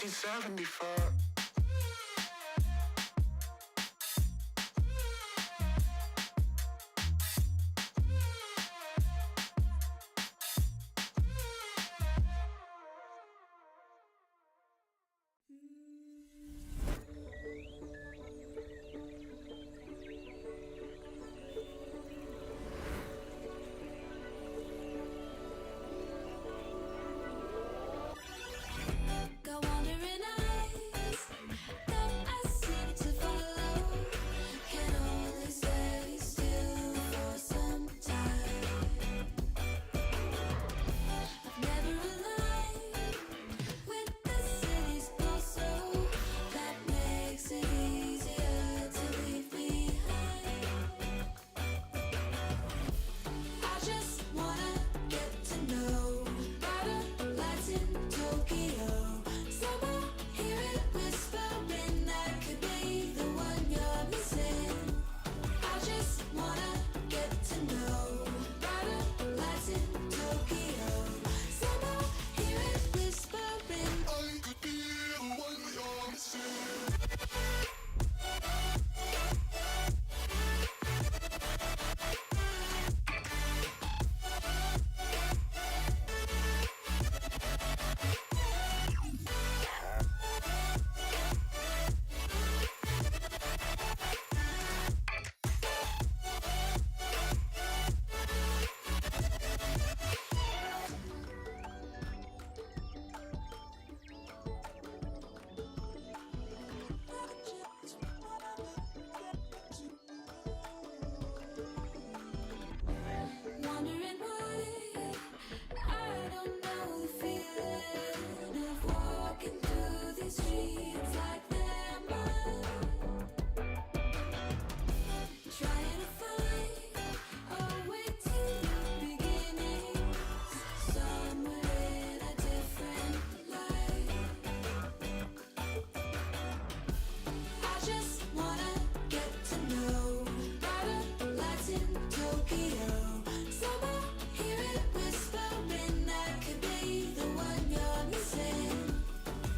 1975. Got wandering eyes that I seem to follow. Can only stay still for some time. I've never aligned with the city's pulse, that makes it easier to leave behind. I just wanna get to know brighter lights in Tokyo. Somehow hear it whispering that could be the one you're missing. I just wanna get to know brighter lights in Tokyo. Somehow hear it whispering I could be the one you're missing. Wondering why I don't know the feeling of walking through these streets like they're mine. Trying to find a way to the beginning, somewhere in a different life. I just wanna get to know brighter lights in Tokyo. Somehow hear it whispering that could be the one you're missing.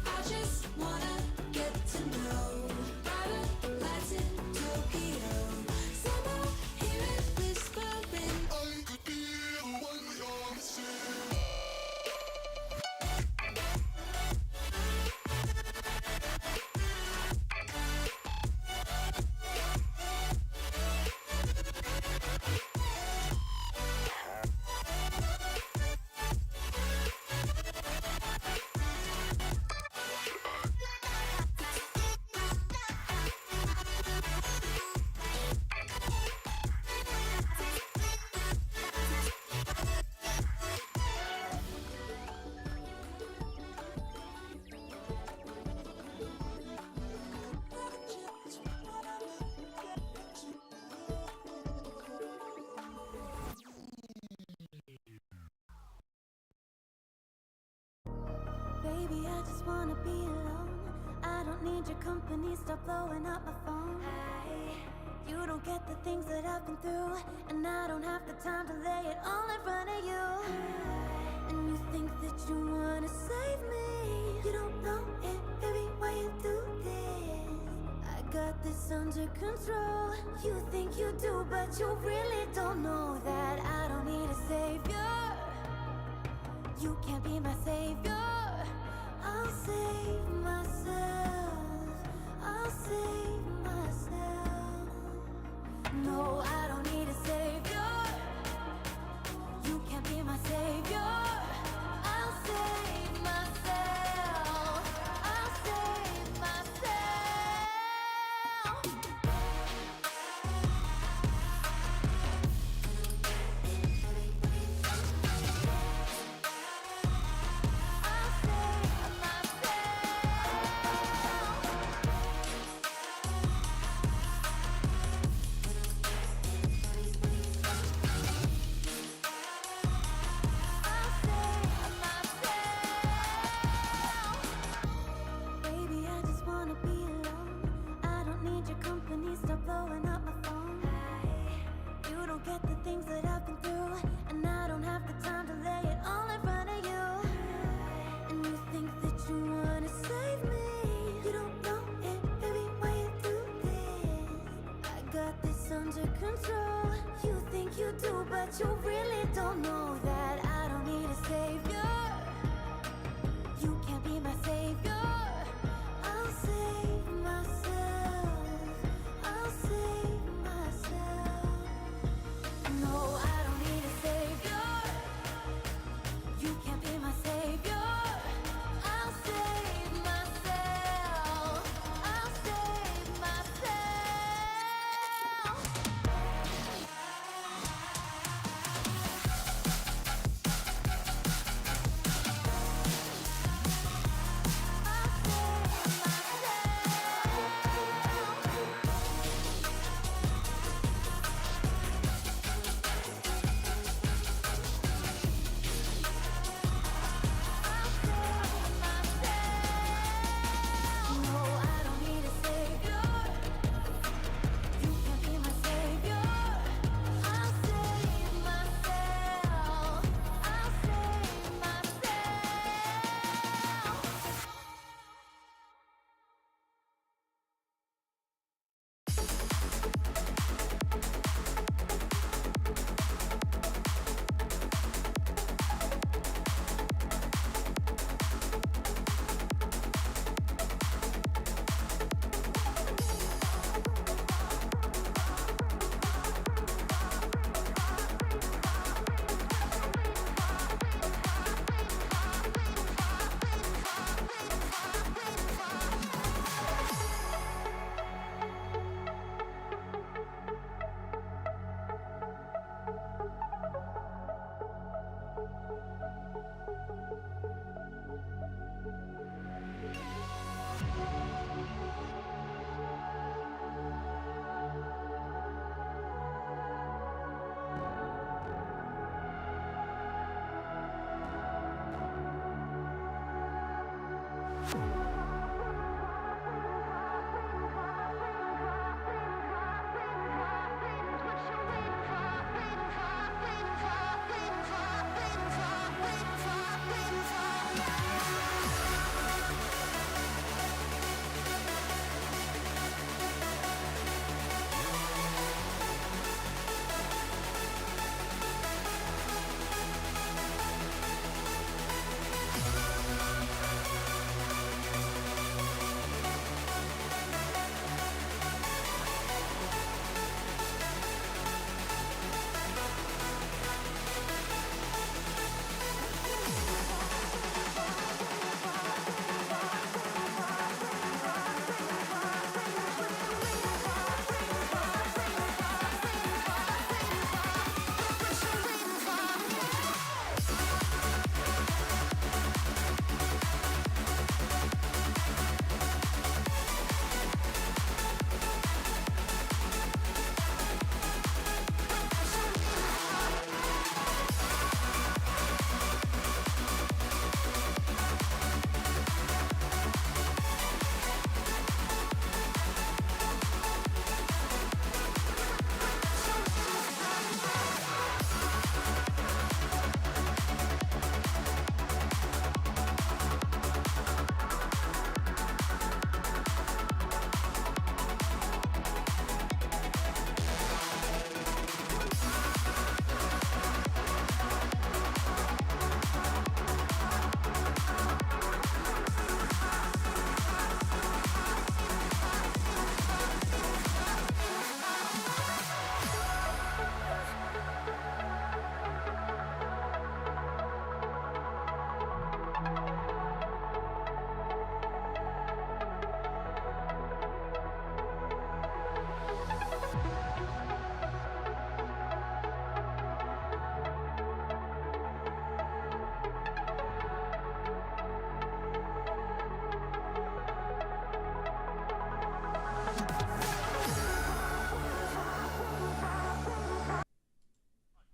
I just wanna get to know brighter lights in Tokyo. Somehow hear it whispering I could be the one you're missing. Baby, I just wanna be alone. I don't need your company, stop blowing up my phone. You don't get the things that I've been through, and I don't have the time to lay it all in front of you. And you think that you wanna save me. You don't know it, baby, why you do this? I got this under control. You think you do, but you really don't know that I don't need a savior. You can't be my savior. I'll save myself. I'll save myself. No, I don't need a savior. You can't be my savior. I'll save myself. I'll save myself. I'll don't know that I don't need a savior. You can't be my savior. I'll save myself. I'll save myself. No, I don't need a savior. You can't be my savior. I'll save myself. I'll save myself. No, I don't need a savior. You can't be my savior. I'll save myself. I'll save myself.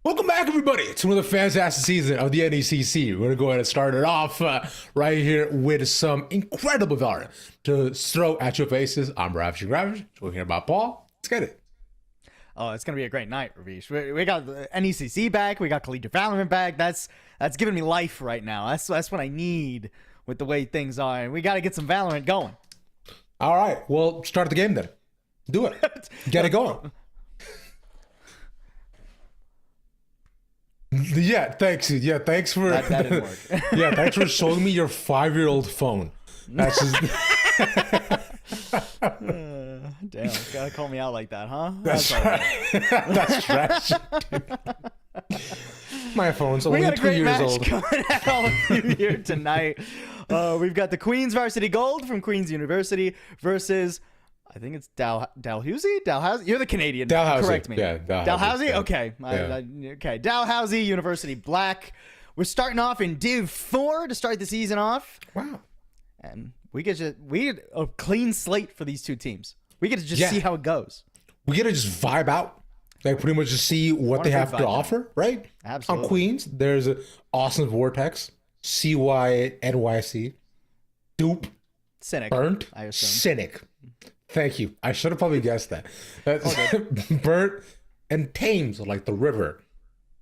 Welcome back, everybody, to another fantastic season of the NECC. We're going to go ahead and start it off right here with some incredible Valorant to throw at your faces. I'm Ravishing Ravish. We're hearing about Paul. Let's get it. Oh, it's gonna be a great night, Ravish. We got the NECC back. We got Collegiate Valorant back. That's giving me life right now. That's what I need with the way things are. And we got to get some Valorant going. All right. Well, start the game then. Do it. Get it going. Yeah, thanks. Yeah, thanks for That didn't work. yeah, thanks for showing me your 5-year-old phone. That's just Damn, gotta call me out like that, huh? that's all right. that's trash. My phone's We only got a 2 great years match old. coming at all of you here tonight. We've got the Queens Varsity Gold from Queens University versus, I think it's Dalhousie? You're the Canadian. Dalhousie. Correct me. Yeah, Dalhousie. Dalhousie? Yeah. Okay. Okay. Dalhousie University Black. We're starting off in Div 4 to start the season off. Wow. And we get a clean slate for these two teams. We get to just Yeah. see how it goes. We gotta just vibe out. Like pretty much just see what they have to vibe out. offer, right? Absolutely. On Queens, there's a Austin Vortex, CYNYC, Dupe, Cynic. Burnt, I assume. Cynic. Thank you. I should have probably guessed that. That's Burnt and Thames, like the river,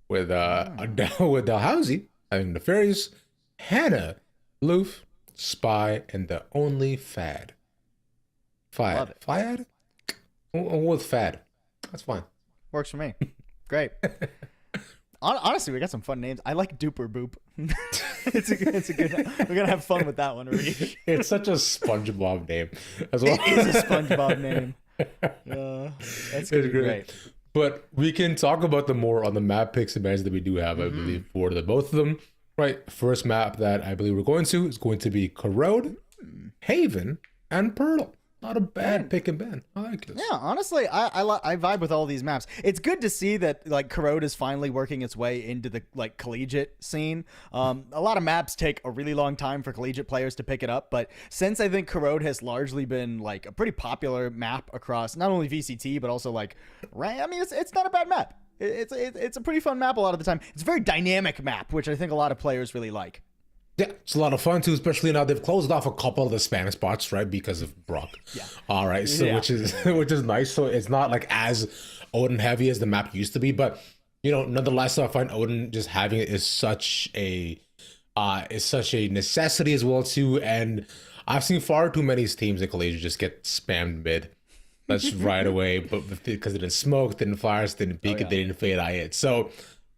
with with Dalhousie, having Nefarious, Hannah, Loof, Spy, and the only Fad. Love it. Fad? With Fad. That's fine. Works for me. Great. Honestly, we got some fun names. I like Duper Boop. it's a good. We're gonna have fun with that one, Reed. It's such a SpongeBob name as well. It is a SpongeBob name. That's gonna be great. But we can talk about the more on the map picks and bans that we do have, I believe, for the both of them. Right. First map that I believe we're going to is going to be Corrode, Haven, and Pearl. Not a bad pick and ban. I like this. Yeah, honestly, I vibe with all these maps. It's good to see that like Corrode is finally working its way into the like collegiate scene. A lot of maps take a really long time for collegiate players to pick it up, but since I think Corrode has largely been like a pretty popular map across not only VCT but also like I mean it's not a bad map. It's a pretty fun map a lot of the time. It's a very dynamic map, which I think a lot of players really like. Yeah, it's a lot of fun too, especially now they've closed off a couple of the spam spots, right? Because of Brock. Yeah. All right. So Yeah. which is nice. So it's not like as Odin heavy as the map used to be, but nonetheless, I find Odin just having it is such a necessity as well too. And I've seen far too many teams in Collegiate just get spammed mid. That's right away, but because it didn't smoke, didn't flash, didn't peek, it, they didn't fade it. So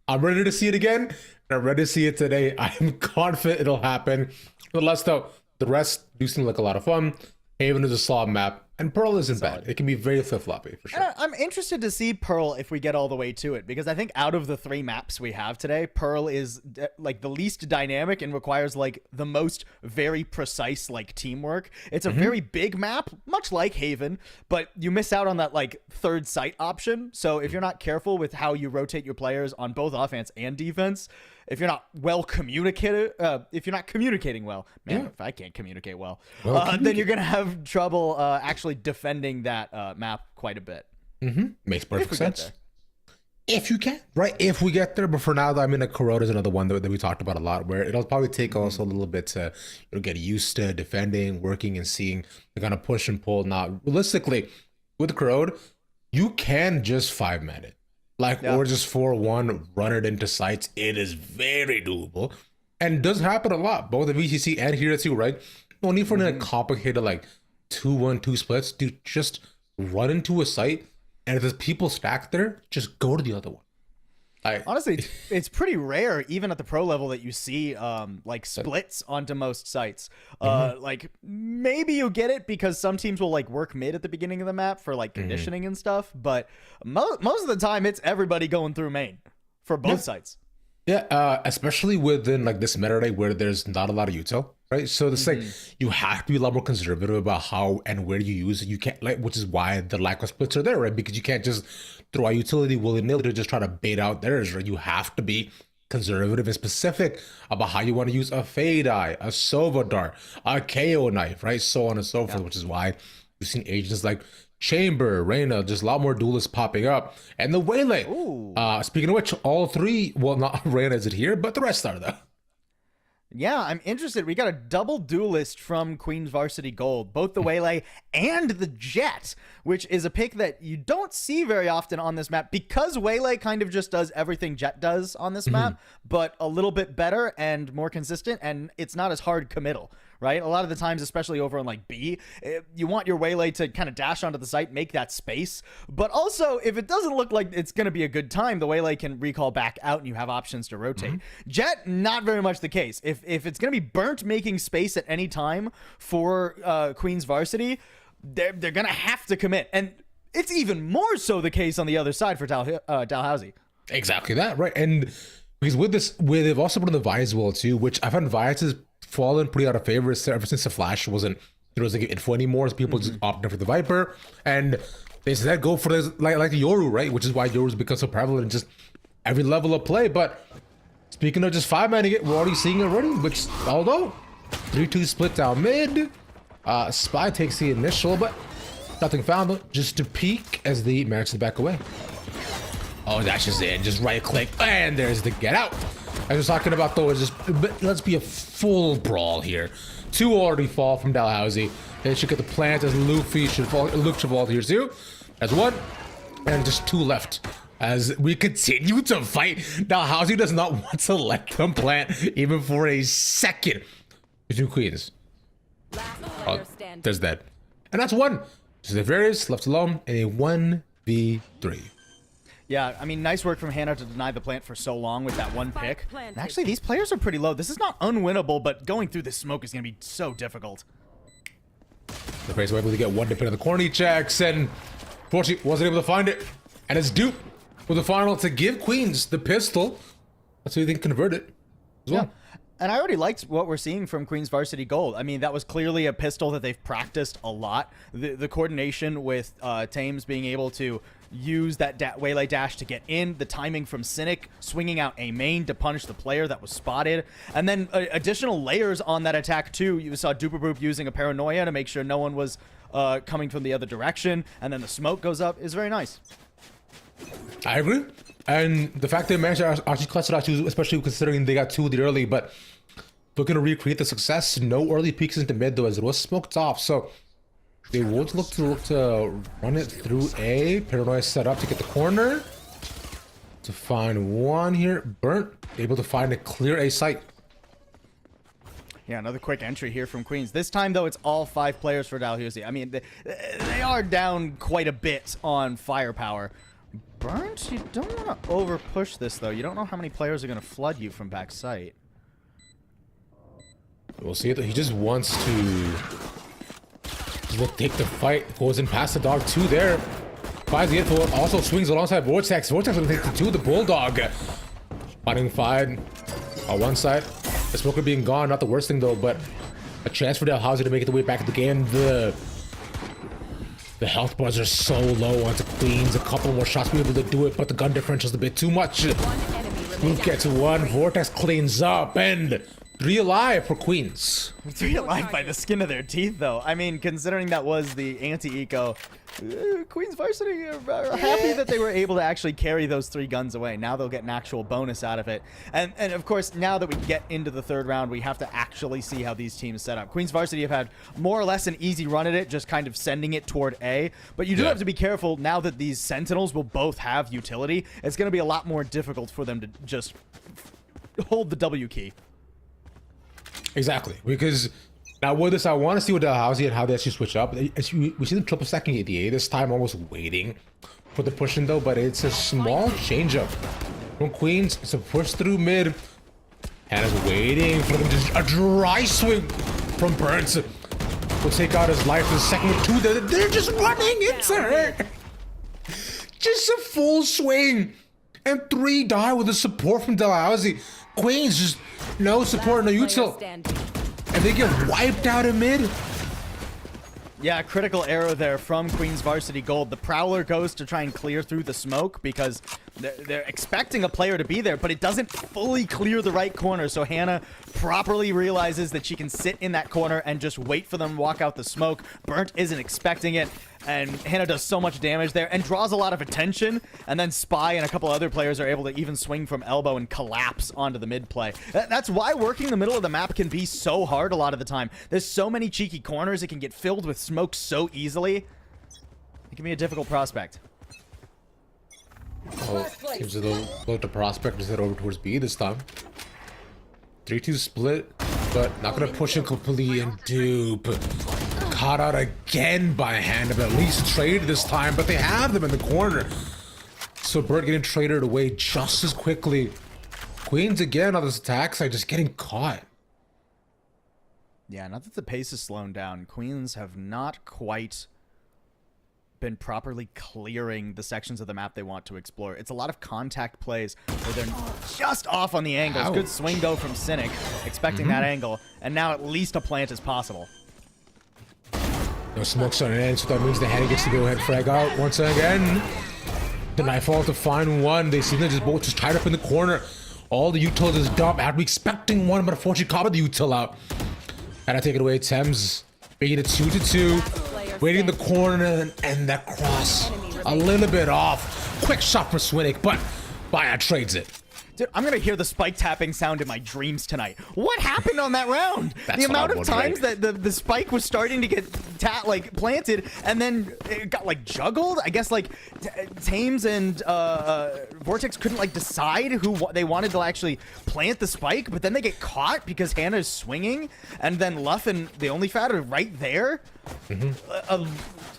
I'm ready to see it again. I'm ready to see it today. I'm confident it'll happen. Nonetheless, though, the rest do seem like a lot of fun. Haven is a solid map, and Pearl isn't bad. It can be very flip-floppy, for sure. And I'm interested to see Pearl if we get all the way to it, because I think out of the 3 maps we have today, Pearl is like the least dynamic and requires like the most very precise like teamwork. It's a very big map, much like Haven, but you miss out on that like third site option. So if you're not careful with how you rotate your players on both offense and defense, if you're not well communicated, if you're not communicating well, man, if I can't communicate well, then you're gonna have trouble actually defending that map quite a bit. Makes perfect we get sense. there. If you can, right? If we get there, but for now, though, I mean, a Corrode is another one that we talked about a lot, where it'll probably take also a little bit to get used to defending, working, and seeing the kind of push and pull. Now, realistically, with Corrode, you can just 5-man it. Or just 4-1, run it into sites. It is very doable. And does happen a lot, both in VCC and here too, right? No need for a complicated, 2-1-2 splits. Dude, just run into a site, and if there's people stacked there, just go to the other one. Honestly, it's pretty rare, even at the pro level, that you see splits onto most sites. Like maybe you get it because some teams will work mid at the beginning of the map for conditioning and stuff, but most of the time it's everybody going through main for both sites. Yeah, especially within this meta right, where there's not a lot of util, right? So it's you have to be a lot more conservative about how and where you use it. You can't which is why the lack of splits are there, right? Because you can't just throw out utility willy-nilly to just try to bait out theirs, right? You have to be conservative and specific about how you want to use a Fade Eye, a Sova Dart, a KO knife, right? So on and so forth, which is why we've seen agents like Chamber, Reyna, just a lot more duelists popping up. And the Waylay. Speaking of which, all 3, well, not Reyna is it here, but the rest are though. Yeah, I'm interested. We got a double duelist from Queens Varsity Gold, both the Waylay and the Jet, which is a pick that you don't see very often on this map because Waylay kind of just does everything Jet does on this map, but a little bit better and more consistent, and it's not as hard committal, right? A lot of the times, especially over on like B, you want your waylay to kind of dash onto the site, make that space. But also, if it doesn't look like it's going to be a good time, the waylay can recall back out and you have options to rotate. Jet, not very much the case. If it's going to be Burnt making space at any time for Queen's Varsity, they're going to have to commit. And it's even more so the case on the other side for Dalhousie. Exactly that, right? And because with this, they've also put in the Vi as well too, which I found Vi has fallen pretty out of favor ever since the Flash wasn't, there was like info anymore, so people just opted for the Viper, and they instead go for this like the Yoru, right? Which is why Yoru's become so prevalent in just every level of play. But speaking of just 5-manning it, we're already seeing it already, which although 3-2 split down mid, Spy takes the initial, but nothing found though, just to peek as they manage to back away. Oh, dashes in, just right click, and there's the get out. I was talking about though, is just let's be a full brawl here. 2 already fall from Dalhousie. They should get the plant as Luffy should fall. Luke should fall here too. That's 1, and just 2 left. As we continue to fight, Dalhousie does not want to let them plant even for a second. The 2 queens. Oh, there's that, and that's 1. So the various left alone in a 1v3. Yeah, I mean, nice work from Hannah to deny the plant for so long with that 1 pick. And actually, these players are pretty low. This is not unwinnable, but going through this smoke is going to be so difficult. The Fraser able to get 1 dip into the corner he checks, and fortunately wasn't able to find it. And it's Dupe with the final to give Queens the pistol. That's how you think convert it as well. Yeah. And I already liked what we're seeing from Queen's Varsity Gold. I mean, that was clearly a pistol that they've practiced a lot. The coordination with Thames being able to use that waylay dash to get in, the timing from Cynic swinging out a main to punish the player that was spotted, and then additional layers on that attack too. You saw Duperboop using a paranoia to make sure no one was coming from the other direction, and then the smoke goes up is very nice. I agree. And the fact they managed to actually clutch it out, especially considering they got 2 of the early, but looking to recreate the success. No early peaks into mid though, as it was smoked off. So they would look to run it through A. Paranoia set up to get the corner. To find 1 here. Burnt, able to find a clear A site. Yeah, another quick entry here from Queens. This time, though, it's all 5 players for Dalhousie. I mean, they are down quite a bit on firepower. Burnt, you don't want to over-push this, though. You don't know how many players are going to flood you from back site. We'll see it. He just wants to take the fight. Goes in past the dog 2 there. Finds the info. Also swings alongside Vortex. Vortex will take the 2. The Bulldog fighting 5 on one side. The smoker being gone. Not the worst thing though, but a chance for Dalhousie to make it the way back to the game. The health bars are so low onto Queens. A couple more shots be able to do it, but the gun differential is a bit too much. Luke gets 1. Vortex cleans up, and 3 alive for Queens. 3 alive by the skin of their teeth, though. I mean, considering that was the anti-eco, Queen's Varsity are happy that they were able to actually carry those 3 guns away. Now they'll get an actual bonus out of it. And of course, now that we get into the 3rd round, we have to actually see how these teams set up. Queen's Varsity have had more or less an easy run at it, just kind of sending it toward A. But you do have to be careful now that these Sentinels will both have utility. It's going to be a lot more difficult for them to just hold the W key. Exactly, because now with this, I want to see what Dalhousie and how they actually switch up. We see them triple stacking ADA this time, almost waiting for the push in though, but it's a small change up from Queens. It's a push through mid. Hannah's waiting for them to a dry swing from Burns. Will take out his life. The second one too. They're just running into her. Just a full swing, and 3 die with the support from Dalhousie. Queens just no support, no util, and they get wiped out in mid. Yeah, critical arrow there from Queen's Varsity Gold. The Prowler goes to try and clear through the smoke because they're expecting a player to be there, but it doesn't fully clear the right corner. So Hannah properly realizes that she can sit in that corner and just wait for them to walk out the smoke. Burnt isn't expecting it, and Hannah does so much damage there and draws a lot of attention. And then Spy and a couple other players are able to even swing from elbow and collapse onto the mid play. That's why working the middle of the map can be so hard a lot of the time. There's so many cheeky corners. It can get filled with smoke so easily. It can be a difficult prospect. Oh, gives it a look to prospect to head over towards B this time. 3-2 split. but not gonna push him completely and dupe. Caught out again by Hannah, but at least traded this time, but they have them in the corner. So Burt getting traded away just as quickly. Queens again on this attack side, just getting caught. Yeah, not that the pace is slowing down. Queens have not quite been properly clearing the sections of the map they want to explore. It's a lot of contact plays where they're just off on the angles. Ouch. Good swing though from Cynic, expecting that angle, and now at least a plant is possible. No smokes on an end, so that means the Hannah gets to go ahead and frag out once again. The Nightfall to find one. They seem to just both just tied up in the corner. All the utils is dumped after expecting one, but unfortunately caught the util out. And I take it away. Thames making it 2-2. Waiting in the corner and that cross a little bit off. Quick shot for Swinnick, but Baya trades it. Dude, I'm gonna hear the spike tapping sound in my dreams tonight. What happened on that round? That's the what amount I'm of wondering. times that the spike was starting to get planted, and then it got like juggled. I guess like Thames and Vortex couldn't like decide who they wanted to actually plant the spike, but then they get caught because Hannah's swinging, and then Luff and the Only Fat are right there. A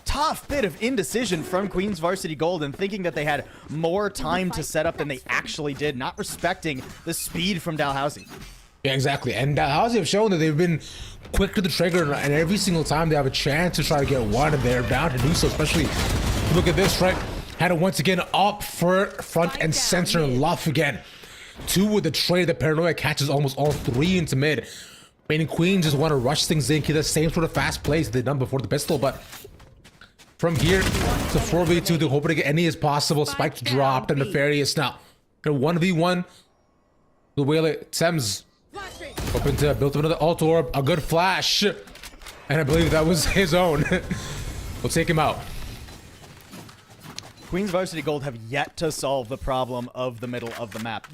tough bit of indecision from Queens Varsity Gold and thinking that they had more time to set up than they actually did, not respecting the speed from Dalhousie. Yeah, exactly. And Dalhousie have shown that they've been quick to the trigger, and every single time they have a chance to try to get one, and they're down to do so. Especially, look at this, right? Had it once again up for front and center, Luff again. 2 with the trade. The Paranoia catches almost all 3 into mid. Meaning Queens just want to rush things in, keep the same sort of fast plays they've done before the pistol, but from here to 4v2, they're hoping to get any as possible. Spikes dropped, and Nefarious now. 1v1. The Whale Thames open to build up another alt orb, a good flash, and I believe that was his own. We'll take him out. Queens Varsity Gold have yet to solve the problem of the middle of the map.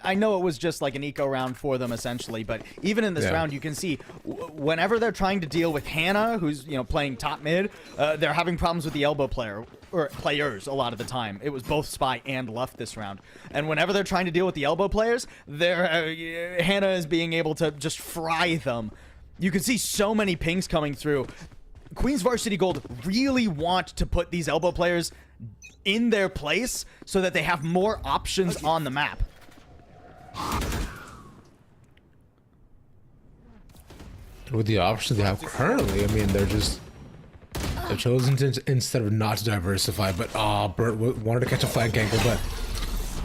I know it was just like an eco round for them essentially, but even in this round, you can see whenever they're trying to deal with Hannah, who's playing top mid, they're having problems with the elbow player or players a lot of the time. It was both Spy and Luff this round, and whenever they're trying to deal with the elbow players, Hannah is being able to just fry them. You can see so many pings coming through. Queens Varsity Gold really want to put these elbow players in their place so that they have more options on the map. With the options they have currently, I mean, they've chosen to, instead of not to diversify, but Burt wanted to catch a flank angle, but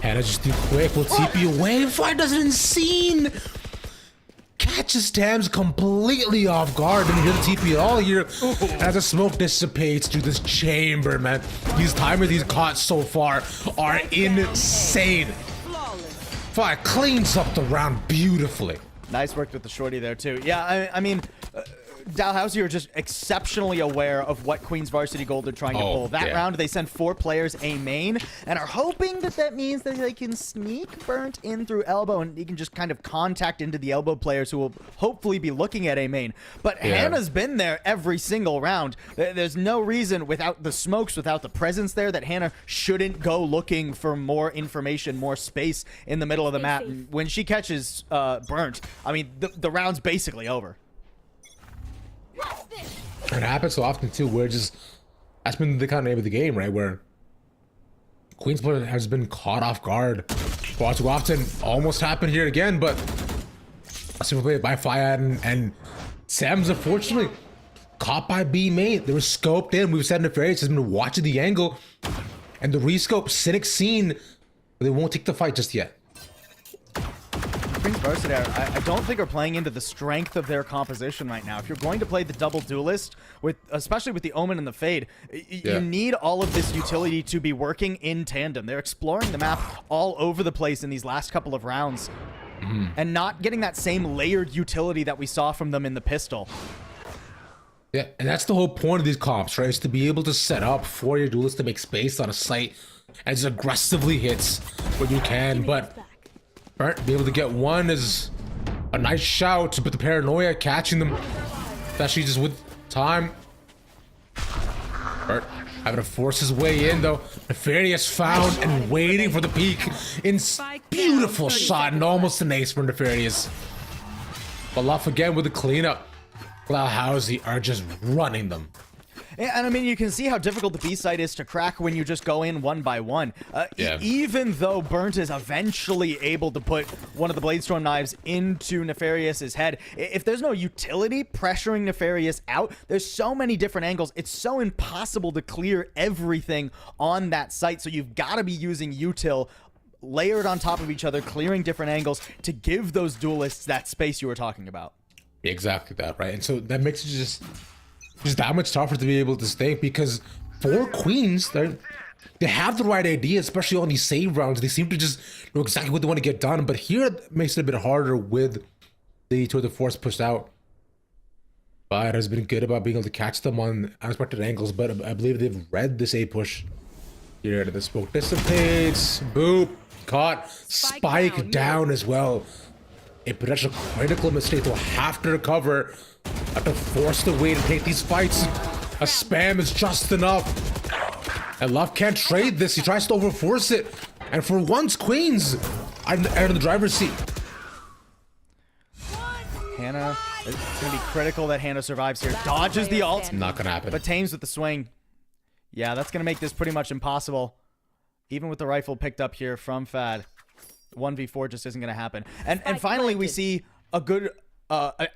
Hannah just too quick. Will TP away. Fire does it insane. Catches Thames completely off guard. Didn't hear the TP at all here. As the smoke dissipates through this chamber, man. These timers he's caught so far are insane. Fire cleans up the round beautifully. Nice work with the shorty there too. Yeah, I mean, Dalhousie are just exceptionally aware of what Queens Varsity Gold are trying to pull. That round, they send 4 players A main and are hoping that means that they can sneak Burnt in through elbow and he can just kind of contact into the elbow players who will hopefully be looking at A main. But Hannah's been there every single round. There's no reason without the smokes, without the presence there, that Hannah shouldn't go looking for more information, more space in the middle of the map. When she catches Burnt, I mean, the round's basically over. It happens so often too, where that's been the kind of name of the game, right? Where Queen's player has been caught off guard far too often. Almost happened here again, but a simple play by Fayad and Sam's unfortunately caught by B main. They were scoped in. We've said Nefarious has been watching the angle and the rescope. Cynic seen, but they won't take the fight just yet. Queens Varsity, I don't think are playing into the strength of their composition right now. If you're going to play the double duelist, especially with the Omen and the Fade, you need all of this utility to be working in tandem. They're exploring the map all over the place in these last couple of rounds and not getting that same layered utility that we saw from them in the pistol. Yeah, and that's the whole point of these comps, right? Is to be able to set up for your duelist to make space on a site as aggressively hits when you can, but Burnt be able to get one is a nice shout, but the Paranoia catching them, especially just with time. Burnt having to force his way in though. Nefarious found and waiting for the peak. In beautiful shot and almost an ace for Nefarious. But Luff again with the cleanup. Dalhousie are just running them. And I mean, you can see how difficult the B site is to crack when you just go in one by one. Yeah. Even though Burnt is eventually able to put one of the Bladestorm knives into Nefarious's head, if there's no utility pressuring Nefarious out, there's so many different angles. It's so impossible to clear everything on that site. So you've got to be using util layered on top of each other, clearing different angles to give those duelists that space you were talking about. Exactly that, right? And so that makes it just that much tougher to be able to stay, because for Queens, they have the right idea, especially on these save rounds. They seem to just know exactly what they want to get done, but here it makes it a bit harder with the Tour de Force pushed out. But has been good about being able to catch them on unexpected angles, but I believe they've read this A push. Here, the smoke dissipates, boop, caught, spike down as well. A potential critical mistake will have to recover. Have to force the way to take these fights. A spam is just enough. And Love can't trade this. He tries to overforce it. And for once, Queens are in the driver's seat. Hannah, it's going to be critical that Hannah survives here. Dodges the ult. Not gonna happen. But Tames with the swing. Yeah, that's going to make this pretty much impossible. Even with the rifle picked up here from Fad. 1v4 just isn't going to happen. And finally, we see a good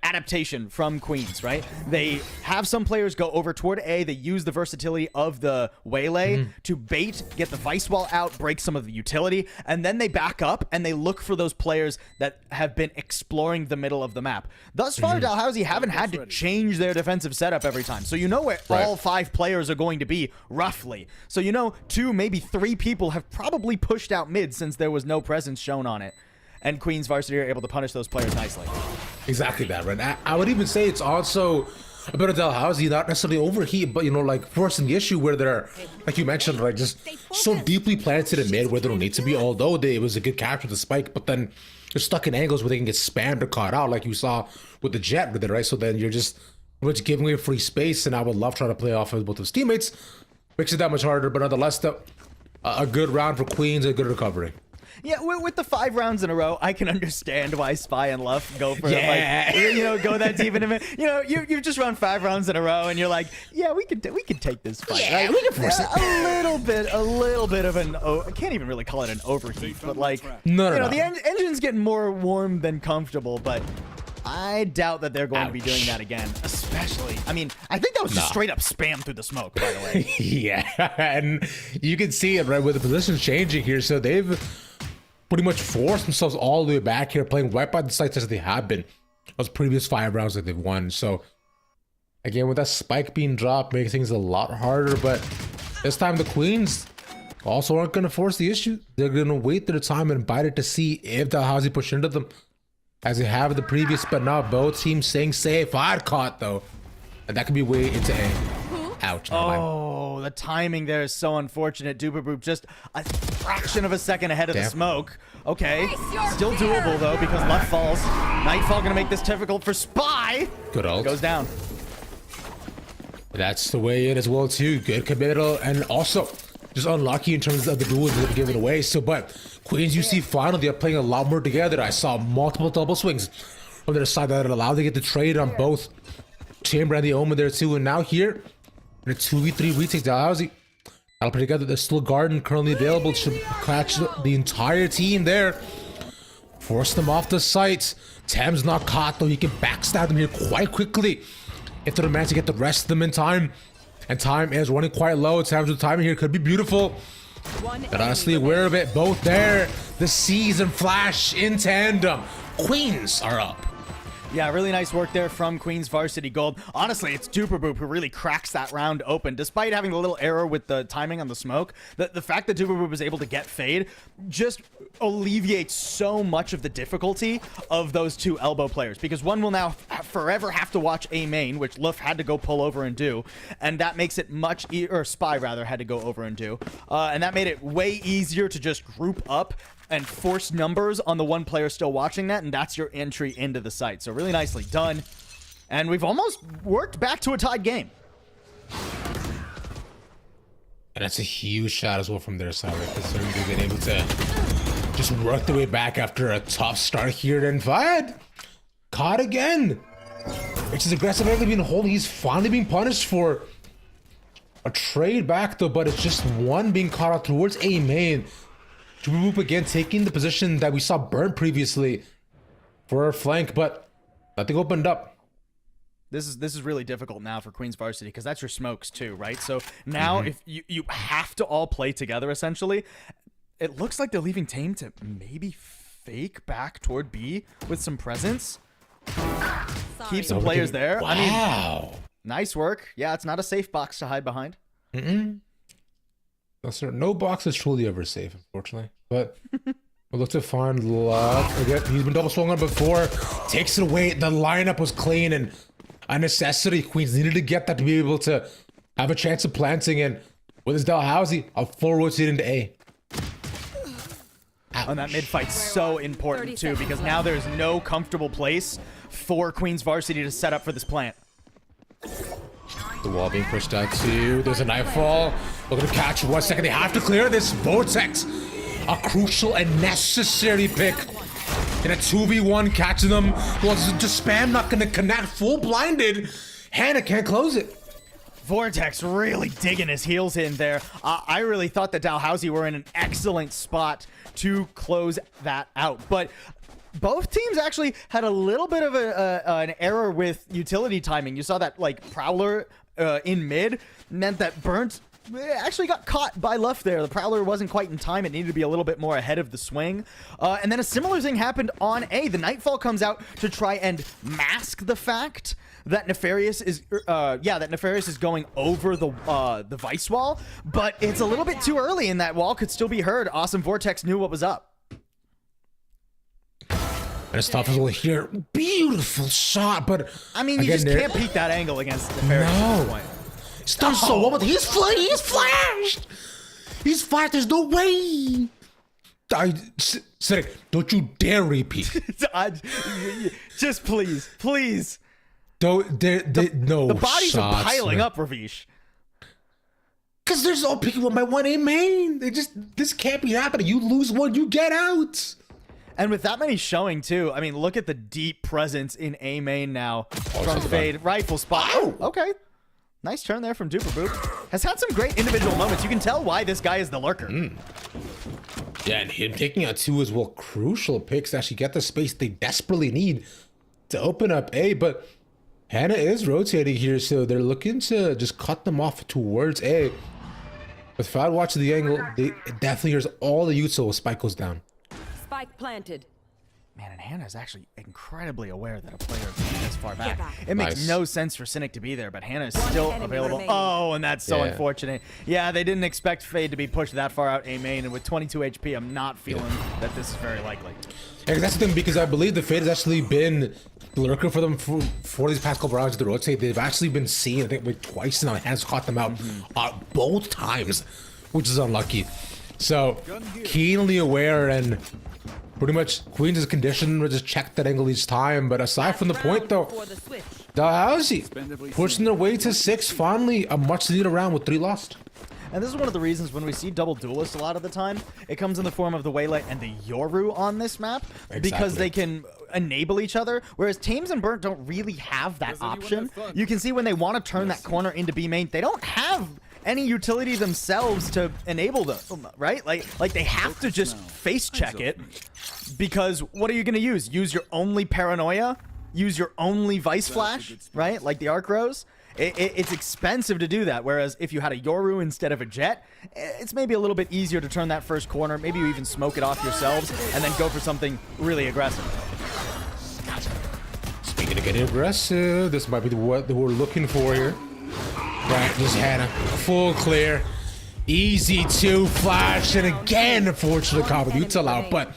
adaptation from Queens, right? They have some players go over toward A. They use the versatility of the waylay to bait, get the vice wall out, break some of the utility, and then they back up and they look for those players that have been exploring the middle of the map. Thus far, Dalhousie haven't had to change their defensive setup every time. So you know where all 5 players are going to be, roughly. So you know 2, maybe 3 people have probably pushed out mid since there was no presence shown on it. And Queens Varsity are able to punish those players nicely. Exactly that, right? I would even say it's also a bit of Dalhousie, not necessarily overheat, but, you know, like forcing the issue where they're, like you mentioned, right, just so deeply planted in mid where they don't need to be, although it was a good capture, the spike, but then they're stuck in angles where they can get spammed or caught out, like you saw with the Jet with it, right? So then you're just giving away free space, and I would love trying to play off of both those teammates. Makes it that much harder, but nonetheless, a good round for Queens, a good recovery. Yeah, with the 5 rounds in a row, I can understand why Spy and Luff go for like, you know, go that deep into it. You know, you've just run 5 rounds in a row, and you're like, yeah, we can take this fight. Yeah, right? we can force it. A little bit of an I can't even really call it an overheat, but like, no. the engine's getting more warm than comfortable, but I doubt that they're going to be doing that again. Especially, I mean, I think that was just straight up spam through the smoke, by the way. Yeah, and you can see it, right, with the positions changing here. So they've pretty much forced themselves all the way back here, playing right by the sites as they have been those previous 5 rounds that they've won. So again, with that spike being dropped, makes things a lot harder. But this time the Queens also aren't going to force the issue. They're going to wait their time and bite it to see if Dalhousie push into them, as they have the previous. But now both teams staying safe. Hard caught though, and that could be way into A. Ouch. Oh, the timing there is so unfortunate. Duper just a fraction of a second ahead of the smoke. Okay, still doable though because Luff falls. Nightfall gonna make this difficult for Spy. Good ult. Goes down. That's the way it as well too. Good committal, and also just unlucky in terms of the duels that they're giving away. So, but Queens, you see, finally they're playing a lot more together. I saw multiple double swings on their side that allowed them to get the trade on both Chamber and the Omen there too. And now here, in a 2v3 retake, Dalhousie that'll put together. There's still Garden currently available to catch the entire team there. Force them off the sites. Tam's not caught though. He can backstab them here quite quickly if they manage to get the rest of them in time. And time is running quite low. Tam's with timing here could be beautiful. But honestly aware of it. Both there. The C's and Flash in tandem. Queens are up. Yeah, really nice work there from Queens Varsity Gold. Honestly, it's Duper Boop who really cracks that round open. Despite having a little error with the timing on the smoke, the fact that Duper Boop was able to get Fade just alleviates so much of the difficulty of those 2 elbow players. Because one will now forever have to watch A main, which Luff had to go pull over and do. And that makes it much or Spy rather had to go over and do. And that made it way easier to just group up and force numbers on the one player still watching that, and that's your entry into the site. So really nicely done. And we've almost worked back to a tied game. And that's a huge shot as well from their side, right? Considering they've been able to just work their way back after a tough start here. And Fad Caught again. It's just aggressive angle being holding. He's finally being punished for a trade back though, but it's just one being caught out towards A main. Boop again taking the position that we saw burn previously for our flank, but nothing opened up. This is really difficult now for Queen's Varsity because that's your smokes too, right? So now if you have to all play together essentially, it looks like they're leaving Tame to maybe fake back toward B with some presence. Keep some players there. Wow. I mean, nice work. Yeah, it's not a safe box to hide behind. No, sir. No box is truly ever safe, unfortunately. But we'll look to find luck. Again, he's been double swung on before. Takes it away. The lineup was clean and a necessity. Queens needed to get that to be able to have a chance of planting. And with his Dalhousie, a full rotate into A. And that mid fight's so important too because now there's no comfortable place for Queen's Varsity to set up for this plant. The wall being pushed out too. There's a nightfall. Looking to catch 1 second. They have to clear this vortex. A crucial and necessary pick. In a 2v1 catching them. Well, just spam not gonna connect. Full blinded. Hannah can't close it. Vortex really digging his heels in there. I really thought that Dalhousie were in an excellent spot to close that out. But both teams actually had a little bit of an error with utility timing. You saw that like Prowler in mid meant that Burnt actually got caught by Luff there. The Prowler wasn't quite in time. It needed to be a little bit more ahead of the swing. And then a similar thing happened on A. The Nightfall comes out to try and mask the fact that Nefarious is going over the Vice wall, but it's a little bit too early and that wall could still be heard. Awesome Vortex knew what was up. And stuff is here. Beautiful shot, but I mean, you just can't peek that angle against Nefarious at this point. He's done so well, but he's flashed. He's flashed. There's no way. Cedric, don't you dare repeat. Just please. No The bodies shots, are piling man. up, Ravish. Because there's all picking one by one A main. This can't be happening. You lose one, you get out. And with that many showing too, I mean, look at the deep presence in A main now from so Fade. Rifle spot. Oh, okay. Nice turn there from Duper Boop. Has had some great individual moments. You can tell why this guy is the lurker. Yeah, and him taking out two as well. Crucial picks to actually get the space they desperately need to open up A. But Hannah is rotating here, so they're looking to just cut them off towards A. With Fad watching the angle, it definitely hears all the Utso as Spike goes down. Spike planted. Man, and Hannah is actually incredibly aware that a player is this far back. It makes Nice. no sense for Cynic to be there, but Hannah is still available. remaining. Oh, and that's so Yeah. unfortunate. Yeah, they didn't expect Fade to be pushed that far out A main, and with 22 HP, I'm not feeling that this is very likely. And that's the thing, because I believe the Fade has actually been the lurker for them for these past couple rounds of the rotate. They've actually been seen, I think, like twice now. Hannah's caught them out both times, which is unlucky. So, keenly aware and pretty much Queens is conditioned to just check that angle each time. But aside from the point, though, For the switch. Dalhousie pushing their way to 6. Finally, a much needed round with 3 lost. And this is one of the reasons when we see double duelists a lot of the time, it comes in the form of the Waylite and the Yoru on this map because Exactly. they can enable each other, whereas Tames and Burnt don't really have that option. You can see when they want to turn that corner into B main, they don't have any utility themselves to enable them, right? Like they have to just face check it because what are you going to use? Use your only paranoia? Use your only Vice Flash, right? Like the Arc Rose? It's expensive to do that, whereas if you had a Yoru instead of a Jet, it's maybe a little bit easier to turn that first corner. Maybe you even smoke it off yourselves and then go for something really aggressive. Speaking of getting aggressive, this might be what we're looking for here. Right, just had a full clear. Easy 2 flash, and again, unfortunately, caught with Utah out, but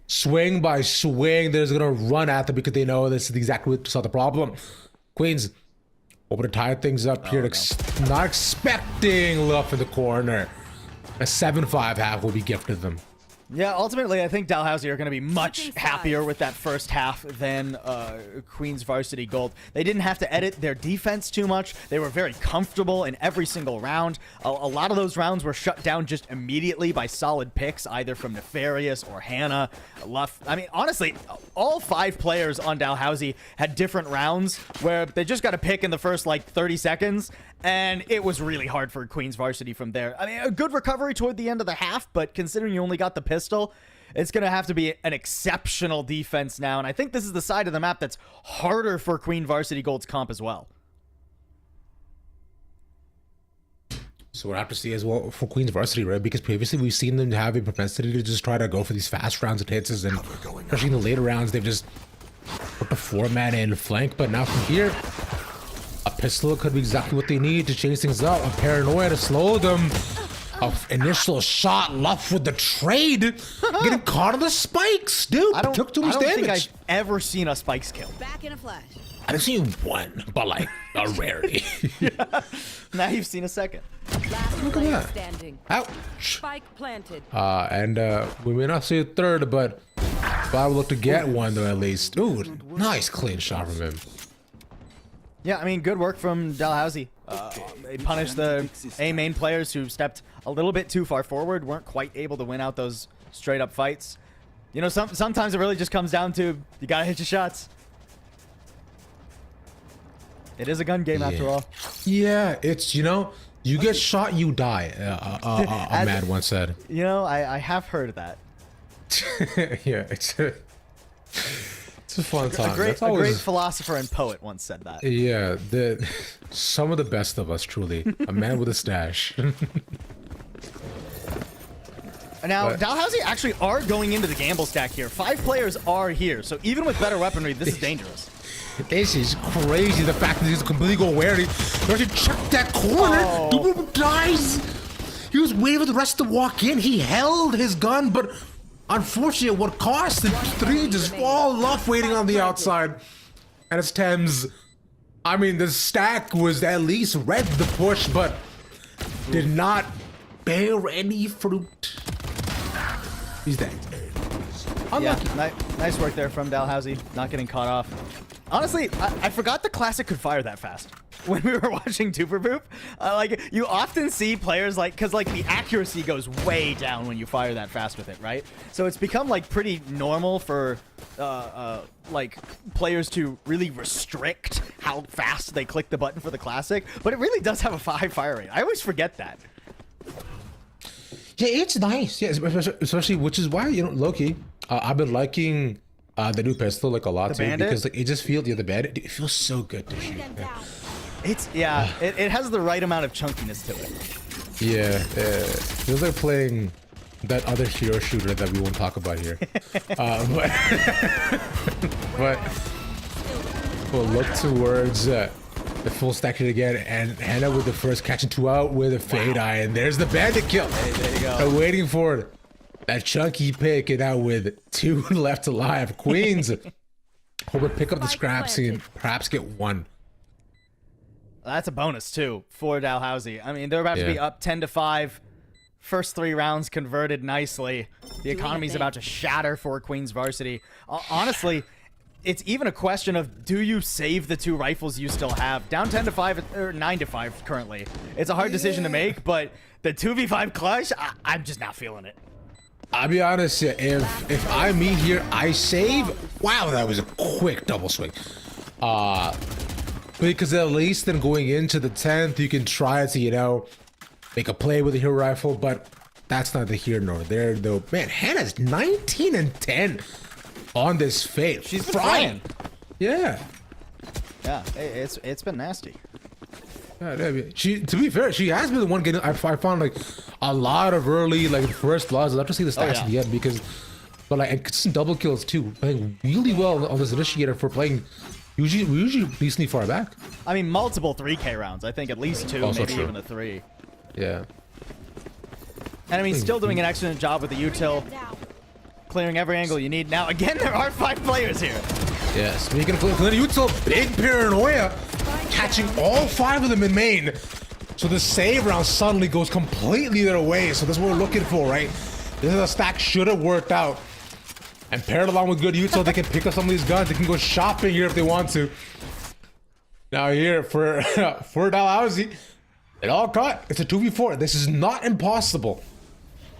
swing by swing, they're just gonna run at them because they know this is exactly what solve the problem. Queens hoping to tie things up here. Not expecting Luff in the corner. A 7-5 half will be gifted them. Yeah, ultimately, I think Dalhousie are going to be much Switching happier sides. with that first half than Queen's Varsity Gold. They didn't have to edit their defense too much. They were very comfortable in every single round. A lot of those rounds were shut down just immediately by solid picks, either from Nefarious or Hannah. I mean, honestly, all 5 players on Dalhousie had different rounds where they just got a pick in the first, like, 30 seconds, and it was really hard for Queen's Varsity from there. I mean, a good recovery toward the end of the half, but considering you only got the pistol, it's going to have to be an exceptional defense now, and I think this is the side of the map that's harder for Queen Varsity Gold's comp as well. So we'll have to see as well for Queen's Varsity, right? Because previously we've seen them have a propensity to just try to go for these fast rounds of hits, and especially in the later rounds, they've just put the 4-man in flank. But now from here, a pistol could be exactly what they need to change things up. A paranoia to slow them. A initial shot left with the trade. Getting caught on the spikes, dude. Took too much damage. I don't think I've ever seen a spikes kill. Back in a flash. I've seen one, but like a rarity. Now you've seen a second. Last Look at player that. standing. Ouch. Spike planted. And we may not see a third, but I will look to get one though at least. Ooh, nice clean shot from him. Yeah, I mean, good work from Dalhousie. They punished the A main players who stepped a little bit too far forward, weren't quite able to win out those straight up fights. You know, sometimes it really just comes down to you gotta hit your shots. It is a gun game after all. Yeah, it's, you know, you get shot, you die. A man once said. You know, I have heard of that. Yeah, it's a fun time. A great That's always, philosopher and poet once said that. yeah, some of the best of us, truly. A man with a stash. Now, But- Dalhousie actually are going into the gamble stack here. 5 players are here, so even with better weaponry, this is dangerous. This is crazy. The fact that he's completely go where he actually checked that corner. Oh. Dude dies. He was waiting for the rest to walk in. He held his gun, but unfortunately, what cost? The 3 just fall off waiting on the outside. And it's Thames. I mean, the stack was at least read the push, but did not bear any fruit. He's dead. Yeah, Unlucky. nice work there from Dalhousie, not getting caught off. Honestly, I forgot the Classic could fire that fast. When we were watching Duper Boop, like, you often see players, like, because, like, the accuracy goes way down when you fire that fast with it, right? So it's become, like, pretty normal for, like, players to really restrict how fast they click the button for the Classic, but it really does have a high fire rate. I always forget that. Yeah, it's nice. Yeah, especially which is why, you know, Loki, I've been liking the new pistol like a lot The too, Bandit? because like it just feels the bandit. It feels so good to shoot. It's, yeah, it has the right amount of chunkiness to it. Yeah, feels like playing that other hero shooter that we won't talk about here. But we'll look towards the full stack it again, and Hannah with the first catching 2 out with a fade eye, and there's the bandit kill. There you go. I'm waiting for that chunky pick, and now with 2 left alive, Queens hope to pick up the scraps and perhaps get 1. That's a bonus too for Dalhousie. I mean, they're about to be Yeah. up 10-5. First 3 rounds converted nicely. The economy's about to shatter for Queen's Varsity. Honestly, it's even a question of, do you save the 2 rifles you still have? Down 10-5 or 9-5 currently. It's a hard decision to make, but the 2v5 clutch, I'm just not feeling it. I'll be honest, if I'm me here, I save. Wow, that was a quick double swing. Because at least then going into the 10th, you can try to, you know, make a play with the hero rifle, but that's not the here nor there, though. Man, Hannah's 19 and 10 on this fade. She's been flying. Yeah. Yeah, it's been nasty. Yeah, I mean, to be fair, she has been the one getting. I found like a lot of early like first bloods. I'll have to see the stats yeah. at the end because, but like and consistent double kills too. Playing really well on this initiator for playing. We're usually decently far back. I mean, multiple 3K rounds. I think at least 2, Also maybe true. even a 3. Yeah. And I mean, still doing an excellent job with the util, clearing every angle you need. Now, again, there are 5 players here. Yeah. Speaking of Glenn Util, big paranoia, catching all 5 of them in main. So the save round suddenly goes completely their way. So that's what we're looking for, right? This is a stack should have worked out. And paired along with good use so they can pick up some of these guns. They can go shopping here if they want to. Now here for for Dalhousie, it all cut. It's a 2v4. This is not impossible.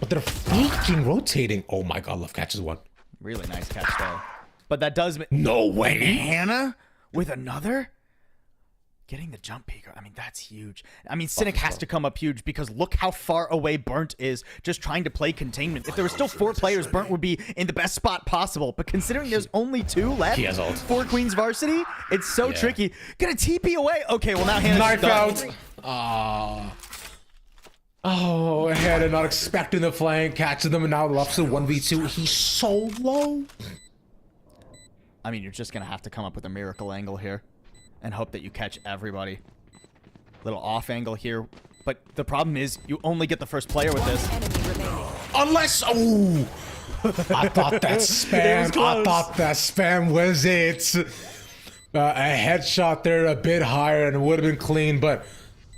But they're freaking rotating. Oh my god, Love catches one. Really nice catch though. But that does No way. Hannah with another? Getting the jump peeker, I mean, that's huge. I mean, Cynic has to come up huge because look how far away Burnt is just trying to play containment. If there were still 4 players, Burnt would be in the best spot possible. But considering there's only 2 left He has ult. for Queen's Varsity, it's so tricky. Gonna TP away. Okay, well now Hannah's Knife done. out. Oh, Hannah not expecting the flank, catches them, and now Luff's a 1v2. He's so low. I mean, you're just gonna have to come up with a miracle angle here and hope that you catch everybody. Little off angle here. But the problem is you only get the first player with this. Enemy remaining. Unless, oh, I thought that spam. I thought that spam was it. A headshot there, a bit higher, and it would have been clean, but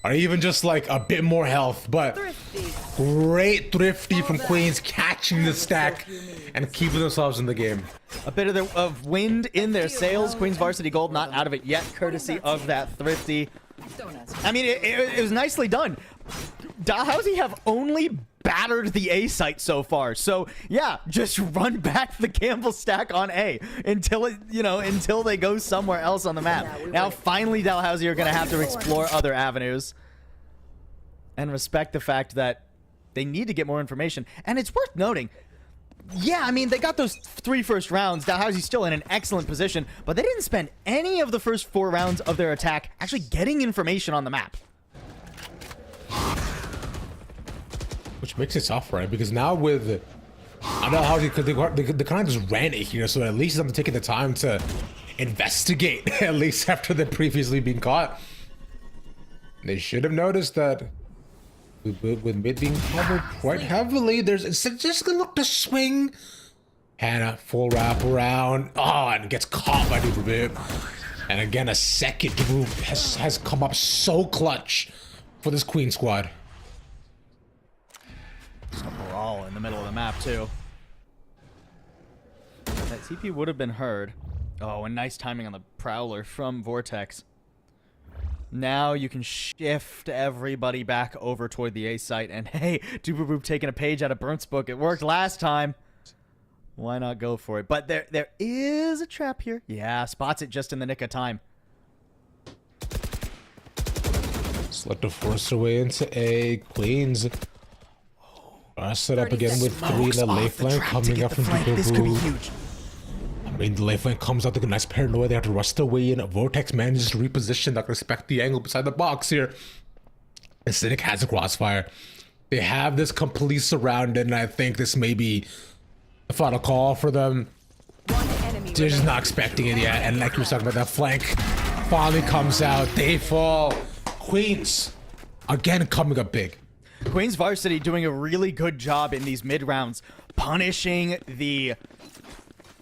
or even just like a bit more health. But Thrifty. great thrifty from Queens, catching the stack and keeping themselves in the game. A bit of wind in their sails. Queen's Varsity Gold not out of it yet, courtesy of that thrifty. Don't ask. I mean, it was nicely done. Dalhousie have only battered the A site so far. So, yeah, just run back the Campbell stack on A until it, until they go somewhere else on the map. Now, finally, Dalhousie are going to have to explore other avenues and respect the fact that they need to get more information. And it's worth noting, yeah, I mean, they got those 3 first rounds. Dalhousie's still in an excellent position, but they didn't spend any of the first 4 rounds of their attack actually getting information on the map. Which makes it tough, right? Because now with Dalhousie, because they kind of just ran it here, so at least I'm taking the time to investigate, at least after the previously being caught. They should have noticed that with mid being covered quite heavily, it's just gonna look to swing. Hannah, full wrap around. Oh, and gets caught by Duperboop. And again, a second Duperboop has come up so clutch for this Queen squad. Just a brawl in the middle of the map, too. That CP would have been heard. Oh, and nice timing on the Prowler from Vortex. Now you can shift everybody back over toward the A site. And hey, Duperboop taking a page out of Burnt's book. It worked last time. Why not go for it? But there is a trap here. Yeah, spots it just in the nick of time. Select to force their way into A. Queens are set up again with 3 in the late flank coming up from This could be Duperboop. huge. I mean, the late flank comes out, the nice paranoia. They have to rush their way in. Vortex manages to reposition. Not respect the angle beside the box here. And Cynic has a crossfire. They have this complete surrounded, and I think this may be the final call for them. One enemy They're just remaining. not expecting it yet. And like you were talking about, that flank finally comes out. They fall. Queens again coming up big. Queen's Varsity doing a really good job in these mid rounds, punishing the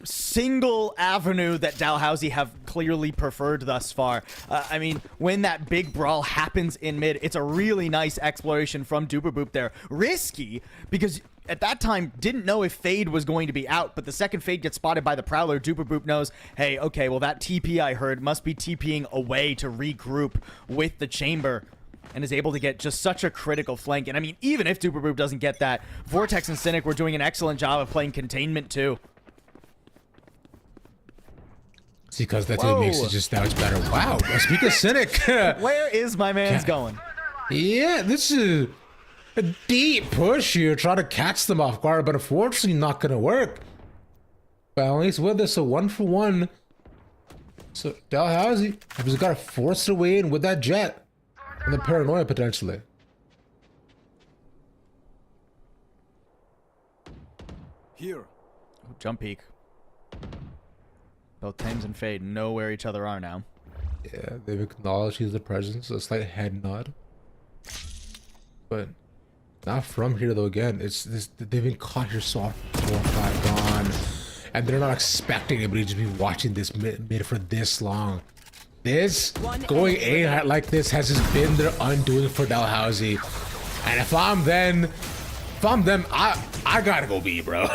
single avenue that Dalhousie have clearly preferred thus far. I mean, when that big brawl happens in mid, it's a really nice exploration from Duperboop there. Risky, because at that time, didn't know if Fade was going to be out, but the second Fade gets spotted by the Prowler, Duperboop knows, hey, okay, well that TP I heard must be TPing away to regroup with the chamber, and is able to get just such a critical flank. And I mean, even if Duperboop doesn't get that, Vortex and Cynic were doing an excellent job of playing containment too. It's because that's what makes it just that much better. Wow. Speaking of Cynic. Where is my man's going? Yeah, this is a deep push here, trying to catch them off guard, but unfortunately not going to work. But at least with this, a 1-for-1. So Dalhousie has got to force their way in with that jet. And the paranoia potentially. Here. Ooh, jump peek. Both Thames and Fade know where each other are now. Yeah, they've acknowledged he's the presence, a slight head nod. But not from here though. Again, it's this, they've been caught here so far gone, and they're not expecting anybody to be watching this mid for this long. This going A like this has just been their undoing for Dalhousie. And if I'm then if I'm them, I gotta go B, bro.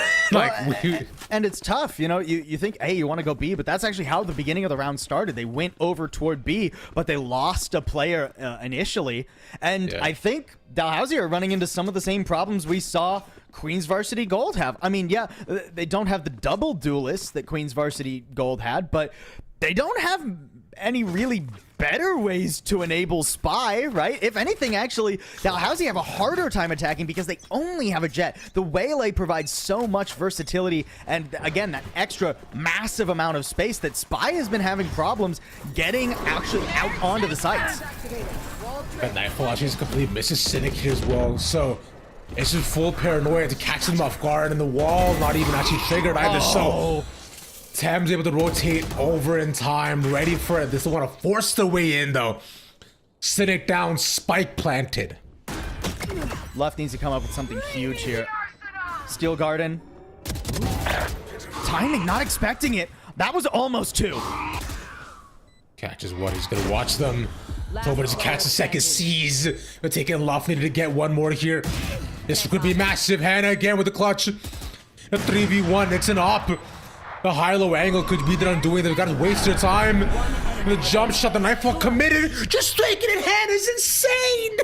And it's tough, you know. You think, hey, you want to go B, but that's actually how the beginning of the round started. They went over toward B, but they lost a player initially, and I think Dalhousie are running into some of the same problems we saw Queens Varsity Gold have. I mean, yeah, they don't have the double duelists that Queens Varsity Gold had, but they don't have any really better ways to enable Spy, right? If anything, actually, Dalhousie have a harder time attacking because they only have a jet. The Waylay provides so much versatility and, again, that extra massive amount of space that Spy has been having problems getting actually out onto the sites. That Nightfall actually completely misses Cynic here as well, so it's just full paranoia to catch them off guard, and the wall not even actually triggered either, so Tam's able to rotate over in time, ready for it. They still want to force their way in, though. Cynic down, spike planted. Left needs to come up with something huge here. Steel Garden. Timing, not expecting it. That was almost 2. Catches one, he's gonna watch them. Nobody's catch the second seize. But taking Lovely to get one more here. This could be massive. Hannah again with the clutch. A 3v1, it's an op. The high-low angle could be their undoing. They've got to waste their time. The jump shot, the Nightfall committed. Just taking it, Hannah's insane.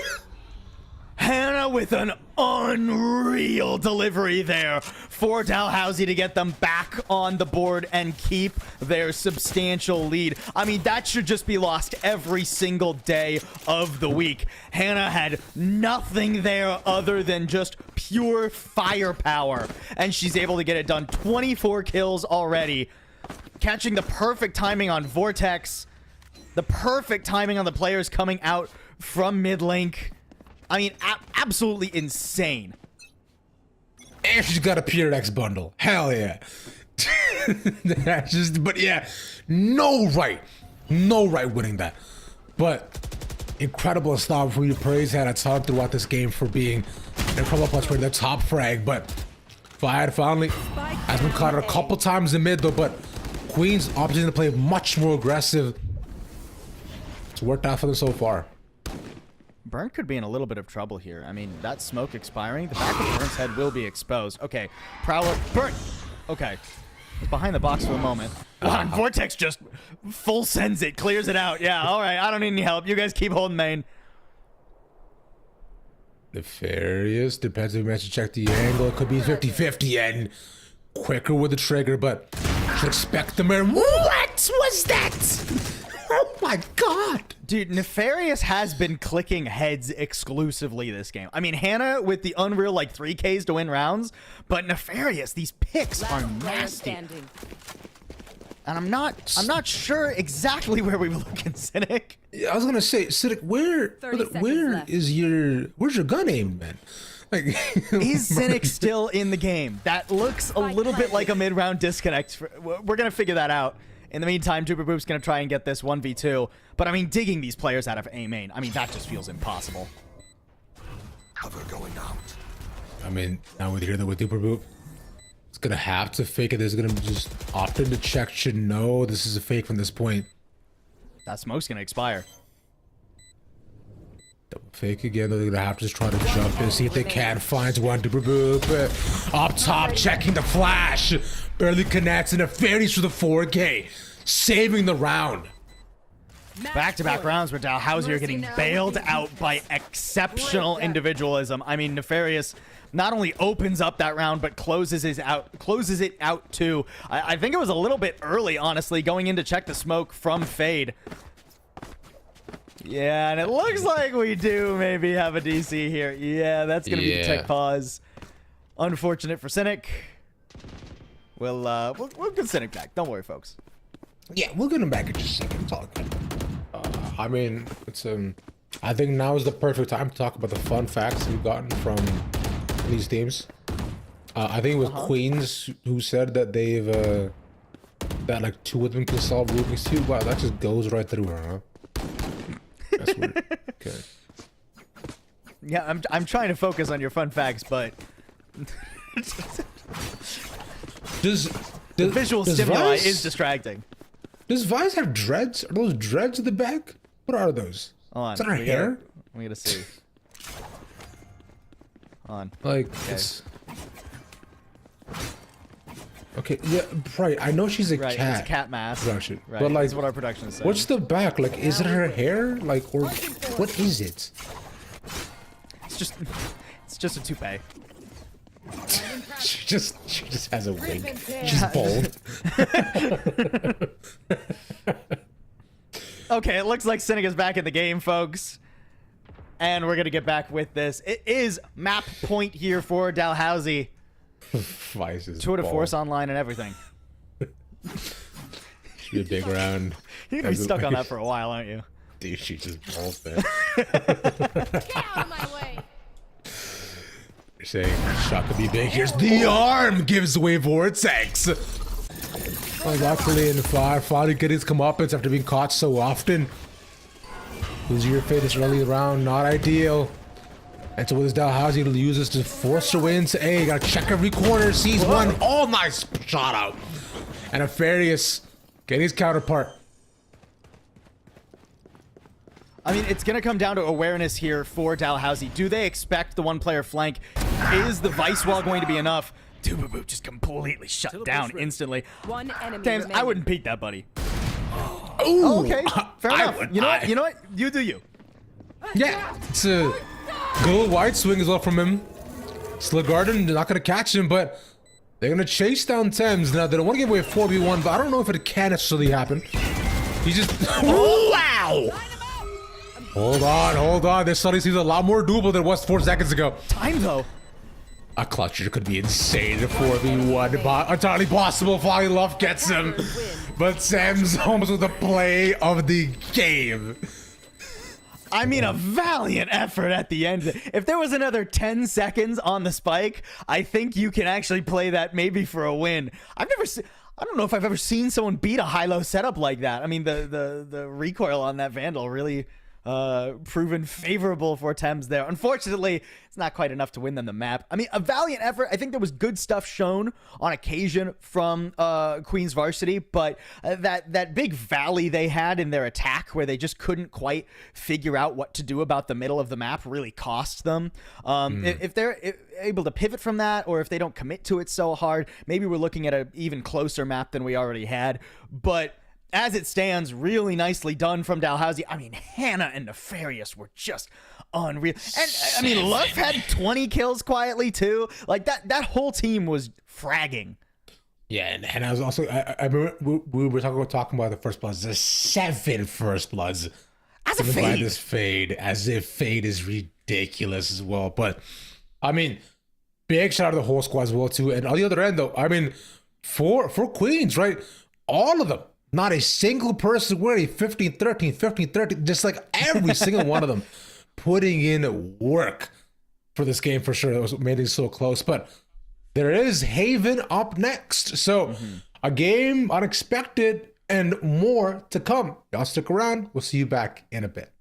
Hannah with an unreal delivery there for Dalhousie to get them back on the board and keep their substantial lead. I mean, that should just be lost every single day of the week. Hannah had nothing there other than just pure firepower, and she's able to get it done. 24 kills already, catching the perfect timing on Vortex, the perfect timing on the players coming out from mid link. I mean, absolutely insane. And she's got a Peter X bundle. Hell yeah. That's just, but yeah, no right winning that. But incredible stop for you to praise. Had a ton throughout this game for being an incredible plus for the top frag. But Fired finally has been caught a couple times in mid though. But Queen's opting to play much more aggressive. It's worked out for them so far. Burn could be in a little bit of trouble here. I mean, that smoke expiring, the back of Burn's head will be exposed. Okay, Prowler, Burn. Okay, it's behind the box for the moment. Vortex just full sends it, clears it out. Yeah, all right, I don't need any help. You guys keep holding main. Nefarious, depends if you manage to check the angle. It could be 50-50 and quicker with the trigger, but should expect the mirror. What was that? Oh my god! Dude, Nefarious has been clicking heads exclusively this game. I mean, Hannah with the unreal like 3Ks to win rounds, but Nefarious, these picks are nasty. And I'm not sure exactly where we were looking, Cynic. Yeah, I was gonna say, Cynic, where's your gun aimed, man? Like, is Cynic still in the game? That looks a little bit like a mid-round disconnect. We're gonna figure that out. In the meantime, Jupiter Boop's going to try and get this 1v2. But, I mean, digging these players out of A main, I mean, that just feels impossible. Cover going out. I mean, now with here with Jupiter Boop, it's going to have to fake it. There's going to just opt in to check. Should know this is a fake from this point. That smoke's going to expire. Double fake again. They're going to have to just try to jump in, see if they can find one. Jupiter Boop up top, checking the flash. Barely connects, and Nefarious for the 4K, saving the round. Back-to-back rounds where Dalhousie are getting bailed out by exceptional individualism. I mean, Nefarious not only opens up that round, but closes it out too. I think it was a little bit early, honestly, going in to check the smoke from Fade. Yeah, and it looks like we do maybe have a DC here. Yeah, that's gonna be the tech pause. Unfortunate for Cynic. We'll get Cynic back. Don't worry, folks. Yeah, we'll get him back in just a second. It's all good. I mean, it's I think now is the perfect time to talk about the fun facts we've gotten from these teams. I think it was Queens who said that they've that like 2 of them can solve Rubik's Cube. Wow, that just goes right through her, huh? That's weird. Okay. Yeah, I'm trying to focus on your fun facts, but the visual stimuli is distracting. Does Vise have dreads? Are those dreads in the back? What are those? Hold on. Is that her hair? We gotta see. on. Like, it's... Okay, yeah, right. I know she's a Right, cat. it's a cat mask. Production. Right, But, like, that's what our production is saying. what's the back? Like, is it her hair? Like, or what is it? It's just a toupee. She just has a wig. She's bald. Okay, it looks like Senega's back in the game, folks. And we're gonna get back with this. It is map point here for Dalhousie. Vice is Tour de bald. Force online and everything. Should be a big round. You're gonna be stuck on that for a while, aren't you? Dude, she just balls there. Get out of my way. You're saying shot could be big. Here's the arm gives away Vortex. Oh, luckily in the fire, finally getting his comeuppance after being caught so often. Losing your fate this early round, not ideal. And so with his Dalhousie, he'll use this to force her way into A. Gotta check every corner, sees one. Oh, nice shot out. And Aquarius getting his counterpart. I mean, it's gonna come down to awareness here for Dalhousie. Do they expect the one-player flank? Is the Vice Wall going to be enough? Dubaboot just completely shut down instantly. One enemy Damn, remaining. I wouldn't peek that, buddy. Ooh, Okay, fair I enough. would. You know what? You know what? You do you. Yeah, it's a good wide swing as well from him. Sligarden not gonna catch him, but they're gonna chase down Thames. Now they don't want to give away a 4v1, but I don't know if it can necessarily happen. He just wow! Hold on. This suddenly seems a lot more doable than it was 4 seconds ago. Time though. A clutcher could be insane in 4v1, but entirely possible. Flying Love gets him, but Sam's almost with the play of the game. I mean, a valiant effort at the end. If there was another 10 seconds on the spike, I think you can actually play that maybe for a win. I don't know if I've ever seen someone beat a high-low setup like that. I mean, the recoil on that Vandal really proven favorable for Thames there. Unfortunately, it's not quite enough to win them the map. I mean, a valiant effort. I think there was good stuff shown on occasion from Queen's Varsity, but that big valley they had in their attack where they just couldn't quite figure out what to do about the middle of the map really cost them. If they're able to pivot from that, or if they don't commit to it so hard, maybe we're looking at an even closer map than we already had. But as it stands, really nicely done from Dalhousie. I mean, Hannah and Nefarious were just unreal. And I mean, Luff had 20 kills quietly too. Like that whole team was fragging. Yeah, and I was also I remember we were talking about the first bloods. There's 7 first bloods. As a Given by fade. this fade, as if fade is ridiculous as well. But I mean, big shout out to the whole squad as well too. And on the other end though, I mean, for Queens, right? All of them. Not a single person wearing 15-13, just like every single one of them putting in work for this game for sure. That was made it so close. But there is Haven up next. So a game unexpected and more to come. Y'all stick around. We'll see you back in a bit.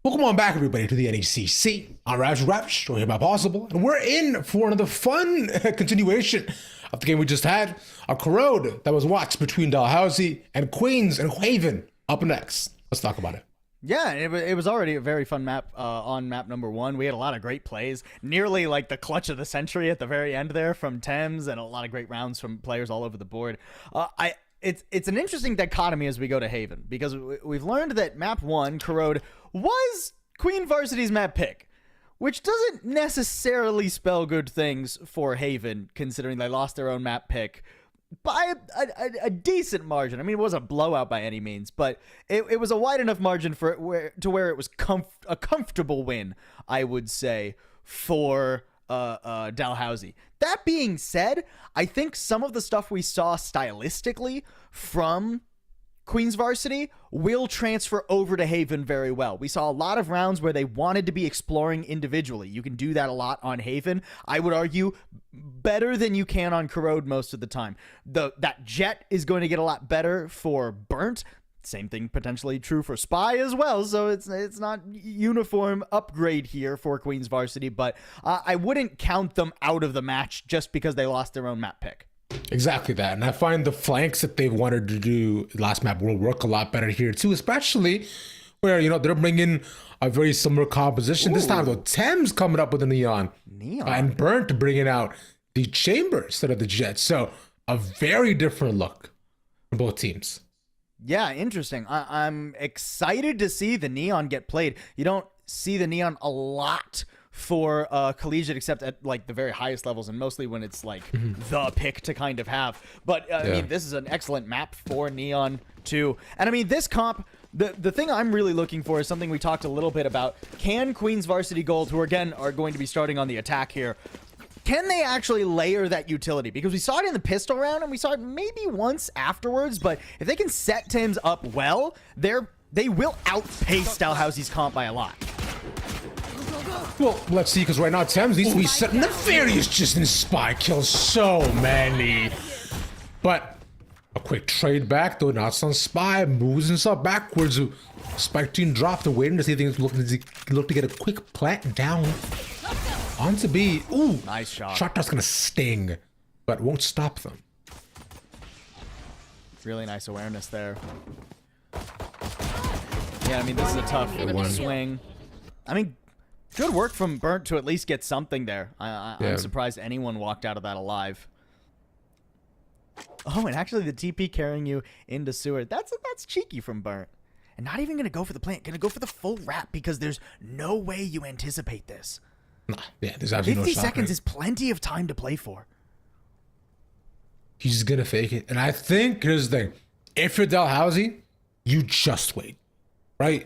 Welcome on back, everybody, to the NECC. I'm Ravish, joined here by Possible, and we're in for another fun continuation of the game we just had. A corrode that was watched between Dalhousie and Queens and Haven. Up next, let's talk about it. Yeah, it was already a very fun map on map number 1. We had a lot of great plays, nearly like the clutch of the century at the very end there from Thames, and a lot of great rounds from players all over the board. It's an interesting dichotomy as we go to Haven, because we've learned that map 1, Corrode, was Queen Varsity's map pick, which doesn't necessarily spell good things for Haven, considering they lost their own map pick by a decent margin. I mean, it wasn't a blowout by any means, but it was a wide enough margin for it where it was a comfortable win, I would say, for Dalhousie. That being said, I think some of the stuff we saw stylistically from Queen's Varsity will transfer over to Haven very well. We saw a lot of rounds where they wanted to be exploring individually. You can do that a lot on Haven. I would argue better than you can on Corrode most of the time. That Jet is going to get a lot better for Burnt. Same thing potentially true for Spy as well, so it's not uniform upgrade here for Queen's Varsity, but I wouldn't count them out of the match just because they lost their own map pick. Exactly that, and I find the flanks that they wanted to do last map will work a lot better here too, especially where, you know, they're bringing a very similar composition. Ooh. This time though, Thames coming up with a Neon. And Burnt bringing out the Chamber instead of the Jet, so a very different look for both teams. Yeah, interesting. I'm excited to see the Neon get played. You don't see the Neon a lot for Collegiate, except at like the very highest levels, and mostly when it's like the pick to kind of have. But I mean, this is an excellent map for Neon too. And I mean, this comp, the thing I'm really looking for is something we talked a little bit about. Can Queen's Varsity Gold, who again are going to be starting on the attack here, can they actually layer that utility? Because we saw it in the pistol round, and we saw it maybe once afterwards, but if they can set Thames up well, they will outpace Dalhousie's comp by a lot. Well, let's see, because right now Thames needs to be set. Nefarious just in Spy kills so many. But a quick trade back, though, not on Spy, moves himself backwards. Spike team dropped, waiting to see if things look to get a quick plant down. On to B. Ooh, nice shot. Shot that's gonna sting, but won't stop them. Really nice awareness there. Yeah, I mean, this is a tough swing. I mean, good work from Burnt to at least get something there. I'm surprised anyone walked out of that alive. Oh, and actually the TP carrying you into sewer. That's cheeky from Burnt. And not even gonna go for the plant, gonna go for the full wrap, because there's no way you anticipate this. Nah, yeah, there's absolutely 50 no shot, seconds right? is plenty of time to play for. He's gonna fake it. And I think, here's the thing. If you're Dalhousie, you just wait. Right?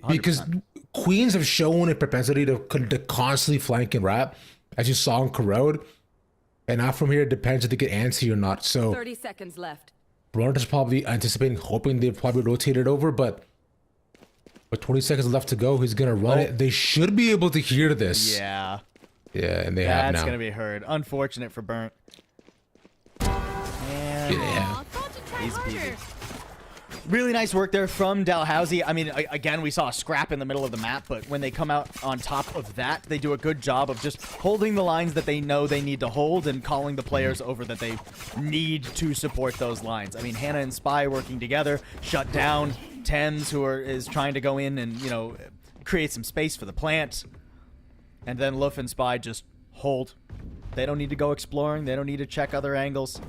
Because 100%. Queens have shown a propensity to constantly flank and wrap, as you saw in Corrode. And now from here, it depends if they get antsy or not. So 30 seconds left. Blunt is probably anticipating, hoping they've probably rotated over, but with 20 seconds left to go, he's gonna run it. They should be able to hear this. Yeah. Yeah, and they have now. That's gonna be heard. Unfortunate for Burnt. And Yeah. easy peasy. Really nice work there from Dalhousie. I mean, again, we saw a scrap in the middle of the map, but when they come out on top of that, they do a good job of just holding the lines that they know they need to hold and calling the players over that they need to support those lines. I mean, Hannah and Spy working together, shut down Thames, who is trying to go in and, you know, create some space for the plant. And then Luff and Spy just hold. They don't need to go exploring. They don't need to check other angles.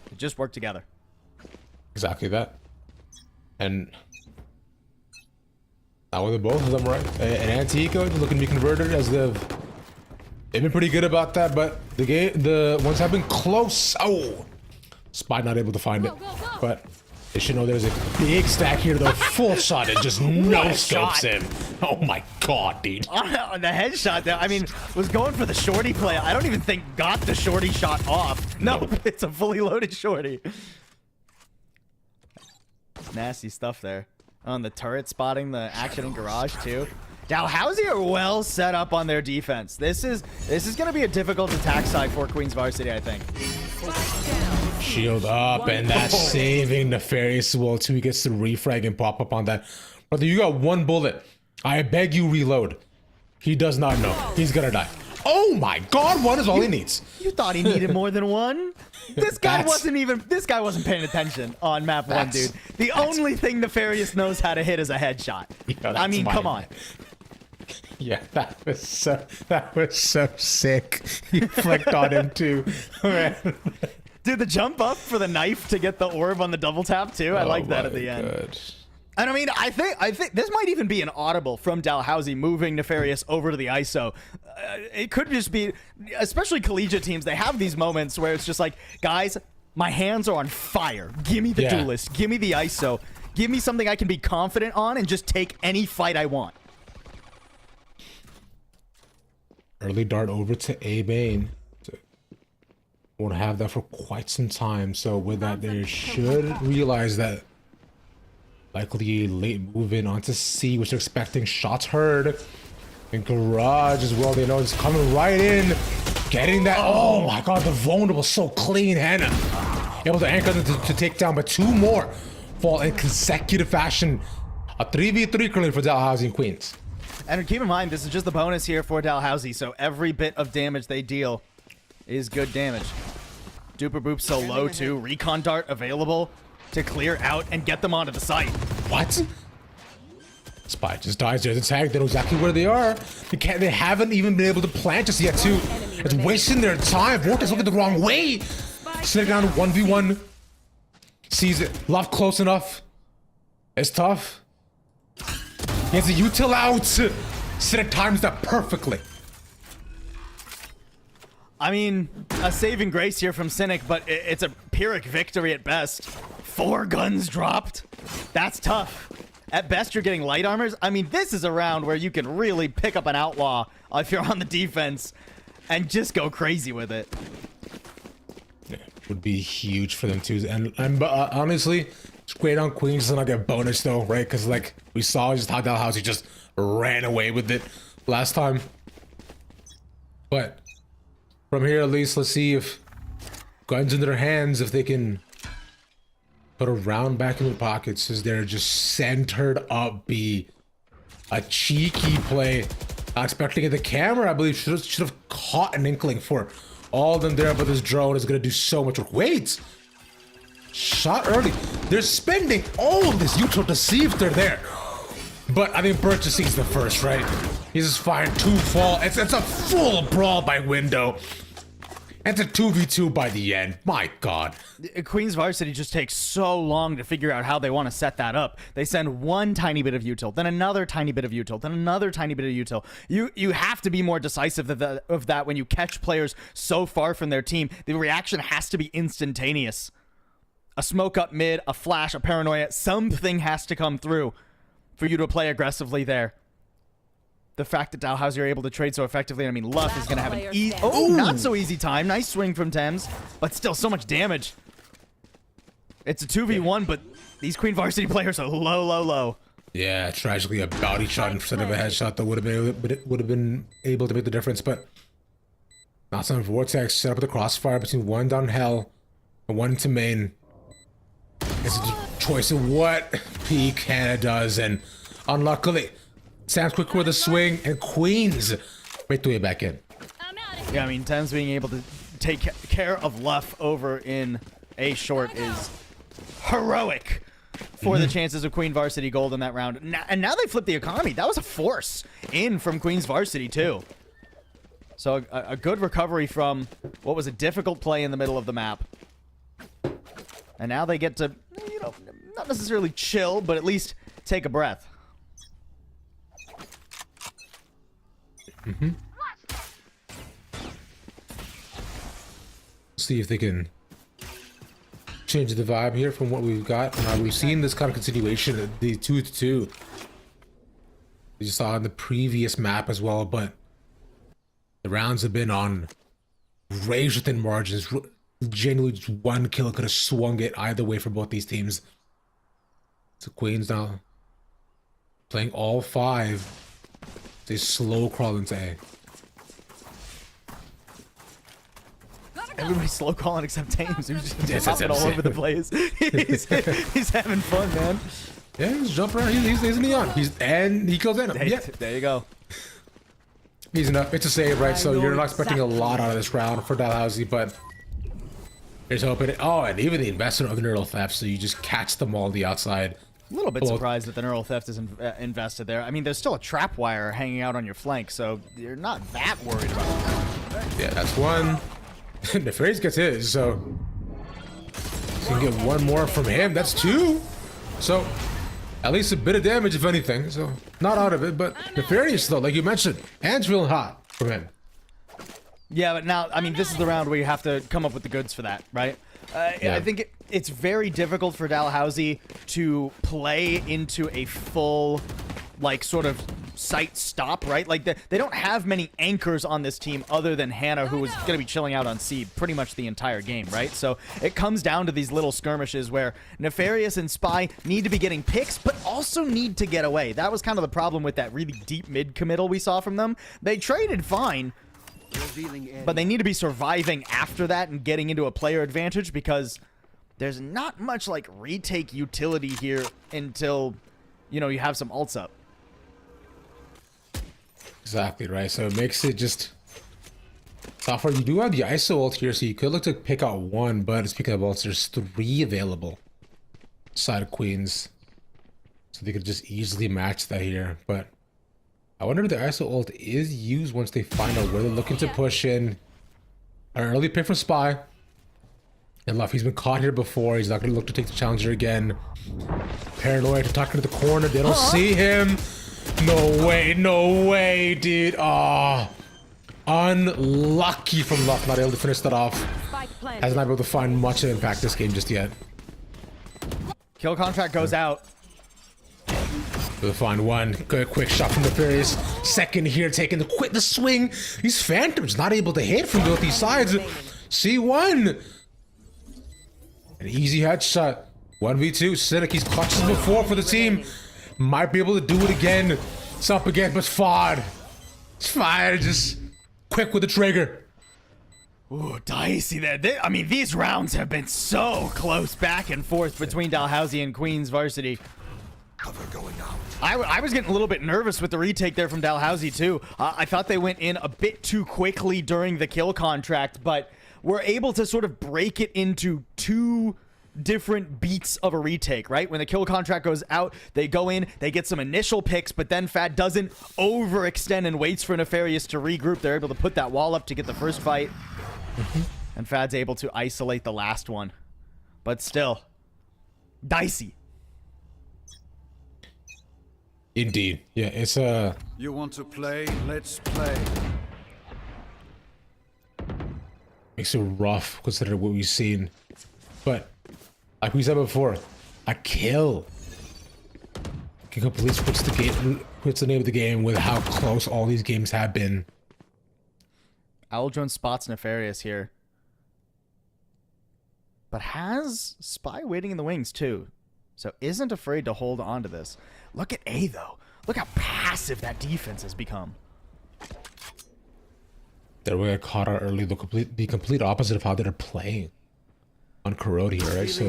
They just work together. Exactly that. And now with both of them, right? And Anti-Eco looking to be converted, as they've been pretty good about that, but the ones have been close. Oh, Spy not able to find it, but they should know there's a big stack here though. Full shot, it just no scopes him. Oh my god, dude. On the headshot there, I mean, was going for the shorty play. I don't even think got the shorty shot off. No, it's a fully loaded shorty. Nasty stuff there. On the turret spotting the action in garage too. Dalhousie are well set up on their defense. This is going to be a difficult attack side for Queen's Varsity, I think. Shield up, and that's saving Nefarious well too. He gets the refrag and pop up on that. Brother, you got one bullet. I beg you, reload. He does not know. He's gonna die. Oh my god, one is all he needs. You thought he needed more than one? This guy That's- this guy wasn't paying attention on map 1, dude. The only thing Nefarious knows how to hit is a headshot. Yeah, I mean, that's come mine. on. Yeah, that was so sick. He flicked on him too. Man. Dude, the jump up for the knife to get the orb on the double tap too. I like that at the end. Good. And I mean, I think this might even be an audible from Dalhousie moving Nefarious over to the ISO. It could just be, especially collegiate teams, they have these moments where it's just like, guys, my hands are on fire. Give me the Yeah. duelist. Give me the ISO. Give me something I can be confident on and just take any fight I want. Early dart over to A main. Won't have that for quite some time. So with that, they should realize that likely a late move in onto C, which they're expecting. Shots heard. And garage as well. They know it's coming right in. Getting that. Oh my god, the vulnerable so clean. Hannah able to anchor them to take down, but two more fall in consecutive fashion. A 3v3 currently for Dalhousie and Queens. And keep in mind, this is just the bonus here for Dalhousie, so every bit of damage they deal is good damage. Duper Boop so low too. Recon Dart available to clear out and get them onto the site. What? Spy just dies. There's a tag. They know exactly where they are. They haven't even been able to plant just yet too. It's wasting their time. Vortex looking the wrong way. Sitting down 1v1. Sees it. Love close enough. It's tough. He has a util out. Cynic times that perfectly. I mean, a saving grace here from Cynic, but it's a Pyrrhic victory at best. 4 guns dropped. That's tough. At best, you're getting light armors. I mean, this is a round where you can really pick up an outlaw if you're on the defense and just go crazy with it. Yeah, would be huge for them too. And honestly, it's great on Queens to not get a bonus though, right? Because like we saw just how Dalhousie just ran away with it last time. But from here, at least, let's see if guns in their hands, if they can put a round back in their pockets as they're just centered up B. A cheeky play. Not expecting it. The camera, I believe, should have caught an inkling for all of them there, but this drone is going to do so much work. Wait! Shot early. They're spending all of this util to see if they're there. But I think Burt just sees the first, right? He's just firing 2 fall. It's a full brawl by window. It's a 2v2 by the end. My god. Queens Varsity just takes so long to figure out how they want to set that up. They send one tiny bit of util, then another tiny bit of util, then another tiny bit of util. You have to be more decisive of that when you catch players so far from their team. The reaction has to be instantaneous. A smoke up mid, a flash, a paranoia, something has to come through for you to play aggressively there. The fact that Dalhousie are able to trade so effectively, I mean, Luff is going to have an easy... Oh, not so easy time. Nice swing from Thames, but still so much damage. It's a 2v1, but these Queen Varsity players are low. Yeah, tragically a bounty shot instead of a headshot that would have been able to make the difference, but not some Vortex set up with a crossfire between one down hell and one into main. It's a choice of what P Canada does, and unluckily, Sam's quick with a swing, and Queens make the way back in. Yeah, I mean, Thames being able to take care of Luff over in A short is heroic for the chances of Queen Varsity gold in that round. And now they flip the economy. That was a force in from Queen's Varsity, too. So a good recovery from what was a difficult play in the middle of the map. And now they get to, you know, not necessarily chill, but at least take a breath. See if they can change the vibe here from what we've got. We've seen this kind of continuation of the 2-2. We just saw in the previous map as well, but the rounds have been on razor thin margins. Genuinely, just one kill could have swung it either way for both these teams. So Queens now playing all 5. They slow crawl into A. Everybody's slow calling except Thames, who's just Yes, hopping all that's over the place. He's having fun, man. Yeah, he's jumping around. He's neon. And he kills Venom. Yeah, There you go. easy enough. It's a save, right? So you're not expecting a lot out of this round for Dalhousie, but here's hoping. Oh, and even the investment of the neural theft, so you just catch them all on the outside. A little bit Well- surprised that the neural theft is invested there. I mean, there's still a trap wire hanging out on your flank, so you're not that worried about it. Yeah, that's one. Nefarious gets his, so you can get one more from him. That's two. So at least a bit of damage, if anything. So not out of it, but Nefarious though, like you mentioned, hands feeling hot from him. Yeah, but now, I mean, this is the round where you have to come up with the goods for that, right? Yeah. I think it's very difficult for Dalhousie to play into a full, like, sort of sight stop, right? Like, they don't have many anchors on this team other than Hannah, who is going to be chilling out on C pretty much the entire game, right? So it comes down to these little skirmishes where Nefarious and Spy need to be getting picks, but also need to get away. That was kind of the problem with that really deep mid committal we saw from them. They traded fine, but they need to be surviving after that and getting into a player advantage, because there's not much like retake utility here until, you know, you have some ults up. Exactly right. So it makes it just tougher. You do have the ISO ult here, so you could look to pick out one, but speaking of ults, there's three available side of Queens. So they could just easily match that here. But I wonder if the ISO ult is used once they find out where they're looking to push in. An early pick from Spy. And Luff, he's been caught here before. He's not going to look to take the challenger again. Paranoid to tuck into the corner. They don't see him. No way, dude. Ah, unlucky from Luff, not able to finish that off. Spike planted. Has not been able to find much of impact this game just yet. Kill contract goes out. We'll find one. Good quick shot from the Nefarious. Second here, taking the swing. These Phantoms not able to hit from both these sides. C1. An easy headshot. 1v2. Cynic, he's clutched this before for the team. Might be able to do it again. It's up again, but Fod. It's fine. Just quick with the trigger. Ooh, dicey there. I mean, these rounds have been so close back and forth between Dalhousie and Queens Varsity. Cover going out. I was getting a little bit nervous with the retake there from Dalhousie too. I thought they went in a bit too quickly during the kill contract, but were able to sort of break it into two different beats of a retake, right? When the kill contract goes out, they go in, they get some initial picks, but then Fad doesn't overextend and waits for Nefarious to regroup. They're able to put that wall up to get the first fight. And Fad's able to isolate the last one. But still, dicey. Indeed. Yeah, it's You want to play? Let's play. makes it rough considering what we've seen. But like we said before, a kill can completely switch the game, puts the name of the game with how close all these games have been. Owl Jones spots Nefarious here. But has Spy waiting in the wings too. So isn't afraid to hold on to this. Look at A though. Look how passive that defense has become. They're going to get caught out early. The complete opposite of how they're playing on Corrode here, right? So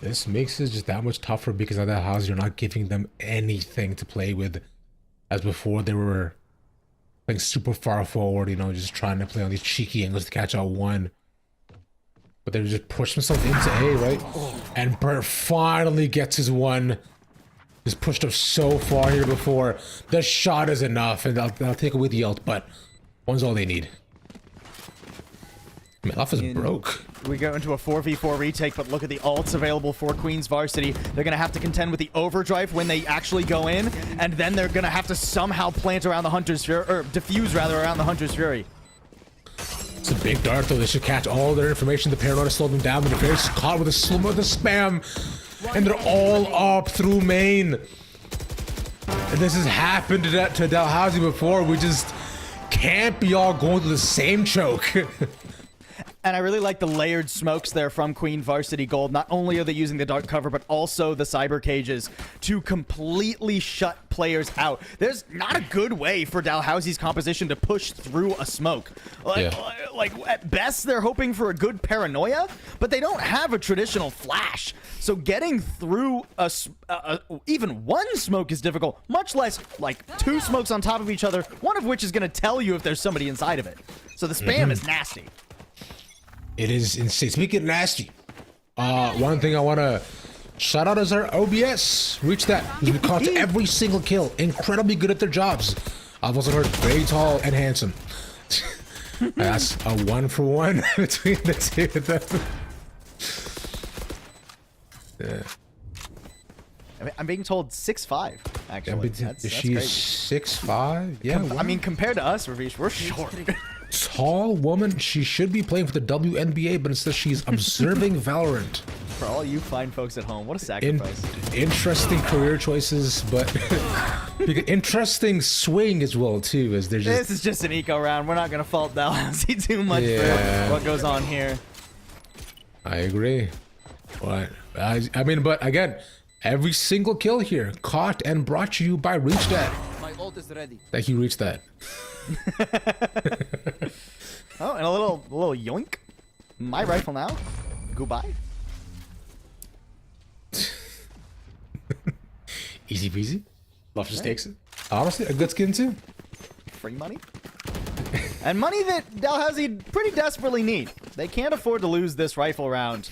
this makes it just that much tougher because of that house. You're not giving them anything to play with, as before they were playing super far forward, you know, just trying to play on these cheeky angles to catch out one. But they just push themselves into A, right? And Bert finally gets his one. He's pushed up so far here before. The shot is enough, and they'll take away the ult, but one's all they need. Man, Luff is broke. We go into a 4v4 retake, but look at the ults available for Queens Varsity. They're going to have to contend with the overdrive when they actually go in, and then they're going to have to somehow plant around the Hunter's Fury, or defuse rather around the Hunter's Fury. It's a big dart, though. They should catch all their information. The Paranoid has slowed them down. The Nefarious is caught with a spam. And they're all up through main. And this has happened to Dalhousie before. We just can't be all going to the same choke. And I really like the layered smokes there from Queen Varsity Gold. Not only are they using the dark cover, but also the cyber cages to completely shut players out. There's not a good way for Dalhousie's composition to push through a smoke. Like at best, they're hoping for a good paranoia, but they don't have a traditional flash. So getting through even one smoke is difficult, much less like two smokes on top of each other, one of which is going to tell you if there's somebody inside of it. So the spam is nasty. It is insane. Speaking of nasty, one thing I want to shout out is our OBS. Reach that. He's been caught to every single kill. Incredibly good at their jobs. I've also heard very tall and handsome. That's a 1-for-1 between the two of them. Yeah. I'm being told 6'5", actually. She's 6'5"? Yeah. I mean, compared to us, Ravish, we're short. Tall woman. She should be playing for the WNBA, but instead she's observing Valorant. For all you fine folks at home, what a sacrifice. Interesting career choices, but interesting swing as well too. As there's This is just an eco round. We're not gonna fault Dalhousie too much for what goes on here. I agree. But I mean, but again, every single kill here caught and brought to you by Reach That. My ult is ready. Thank you, Reach That. Oh, and a little yoink. My rifle now. Goodbye. Easy peasy. Love just takes it. Honestly, a good skin too. Free money. And money that Dalhousie pretty desperately need. They can't afford to lose this rifle round.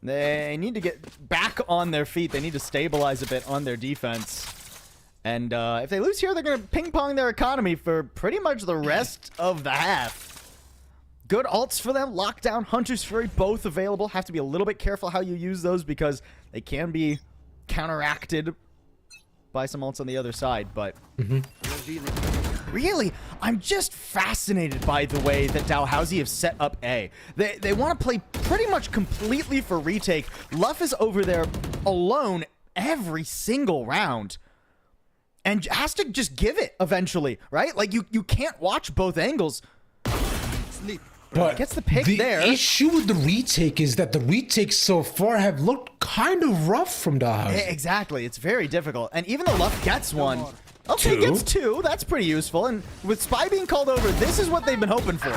They need to get back on their feet. They need to stabilize a bit on their defense. And if they lose here, they're going to ping-pong their economy for pretty much the rest of the half. Good ults for them. Lockdown, Hunter's Fury, both available. Have to be a little bit careful how you use those because they can be counteracted by some ults on the other side. But really, I'm just fascinated by the way that Dalhousie have set up A. They want to play pretty much completely for retake. Luff is over there alone every single round. And has to just give it eventually, right? Like, you can't watch both angles. But gets the pick there. The issue with the retake is that the retakes so far have looked kind of rough from Dalhousie. Exactly. It's very difficult. And even though Luff gets one, okay, gets two. That's pretty useful. And with Spy being called over, this is what they've been hoping for.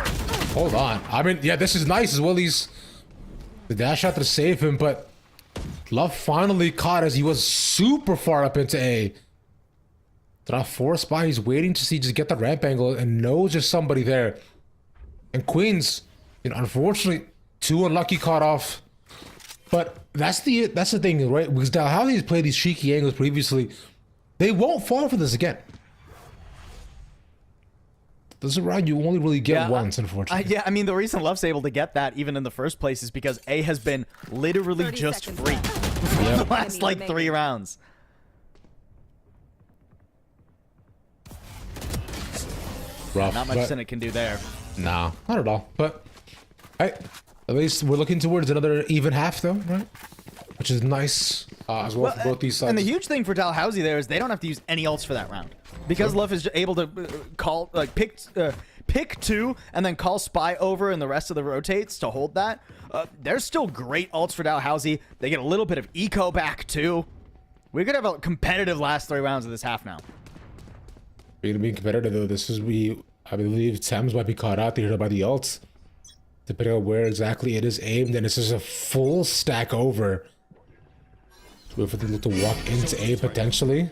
Hold on. I mean, yeah, this is nice as well. He's the dash shot to save him, but Luff finally caught as he was super far up into A. Draw 4 Spy. He's waiting to see just get the ramp angle and knows there's somebody there. And Queens, you know, unfortunately, 2 unlucky caught off. But that's the thing, right? Because Dalhousie's played these cheeky angles previously. They won't fall for this again. This is a round you only really get once, unfortunately. Yeah, I mean, the reason Luff's able to get that even in the first place is because A has been literally just free for the last, like, 3 rounds. Rough, Not much Cynic can do there. No, not at all. But hey, at least we're looking towards another even half, though, right? Which is nice as well for both these sides. And the huge thing for Dalhousie there is they don't have to use any ults for that round because Luff is able to call pick 2 and then call Spy over and the rest of the rotates to hold that. There's still great ults for Dalhousie. They get a little bit of eco back too. We could have a competitive last 3 rounds of this half now. We're gonna be competitive though. This is I believe Thames might be caught out there by the ults, depending on where exactly it is aimed, and this is a full stack over. Wait for them to walk into A potentially.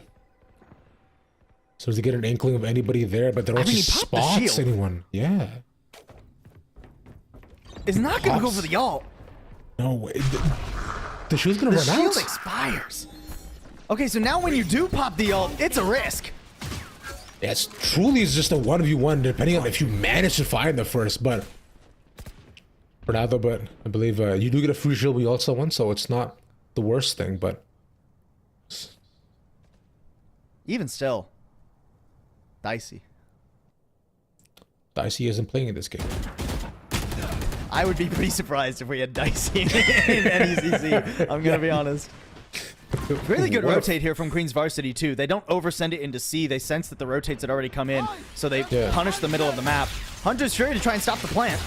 So as to get an inkling of anybody there, but they don't spots anyone. Yeah. It's not gonna go for the ult. No way. The shield's gonna run out. The shield expires. Okay, so now when you do pop the ult, it's a risk. Yeah, it's truly is just a 1v1 depending on if you manage to find the first, but for now though, but I believe you do get a free shield we also won, so it's not the worst thing, but even still, dicey. Dicey isn't playing in this game. I would be pretty surprised if we had Dicey in NECC. I'm gonna be honest. Really good rotate here from Queen's Varsity too. They don't oversend it into C. They sense that the rotates had already come in, so they punish the middle of the map. Hunter's Fury to try and stop the plant.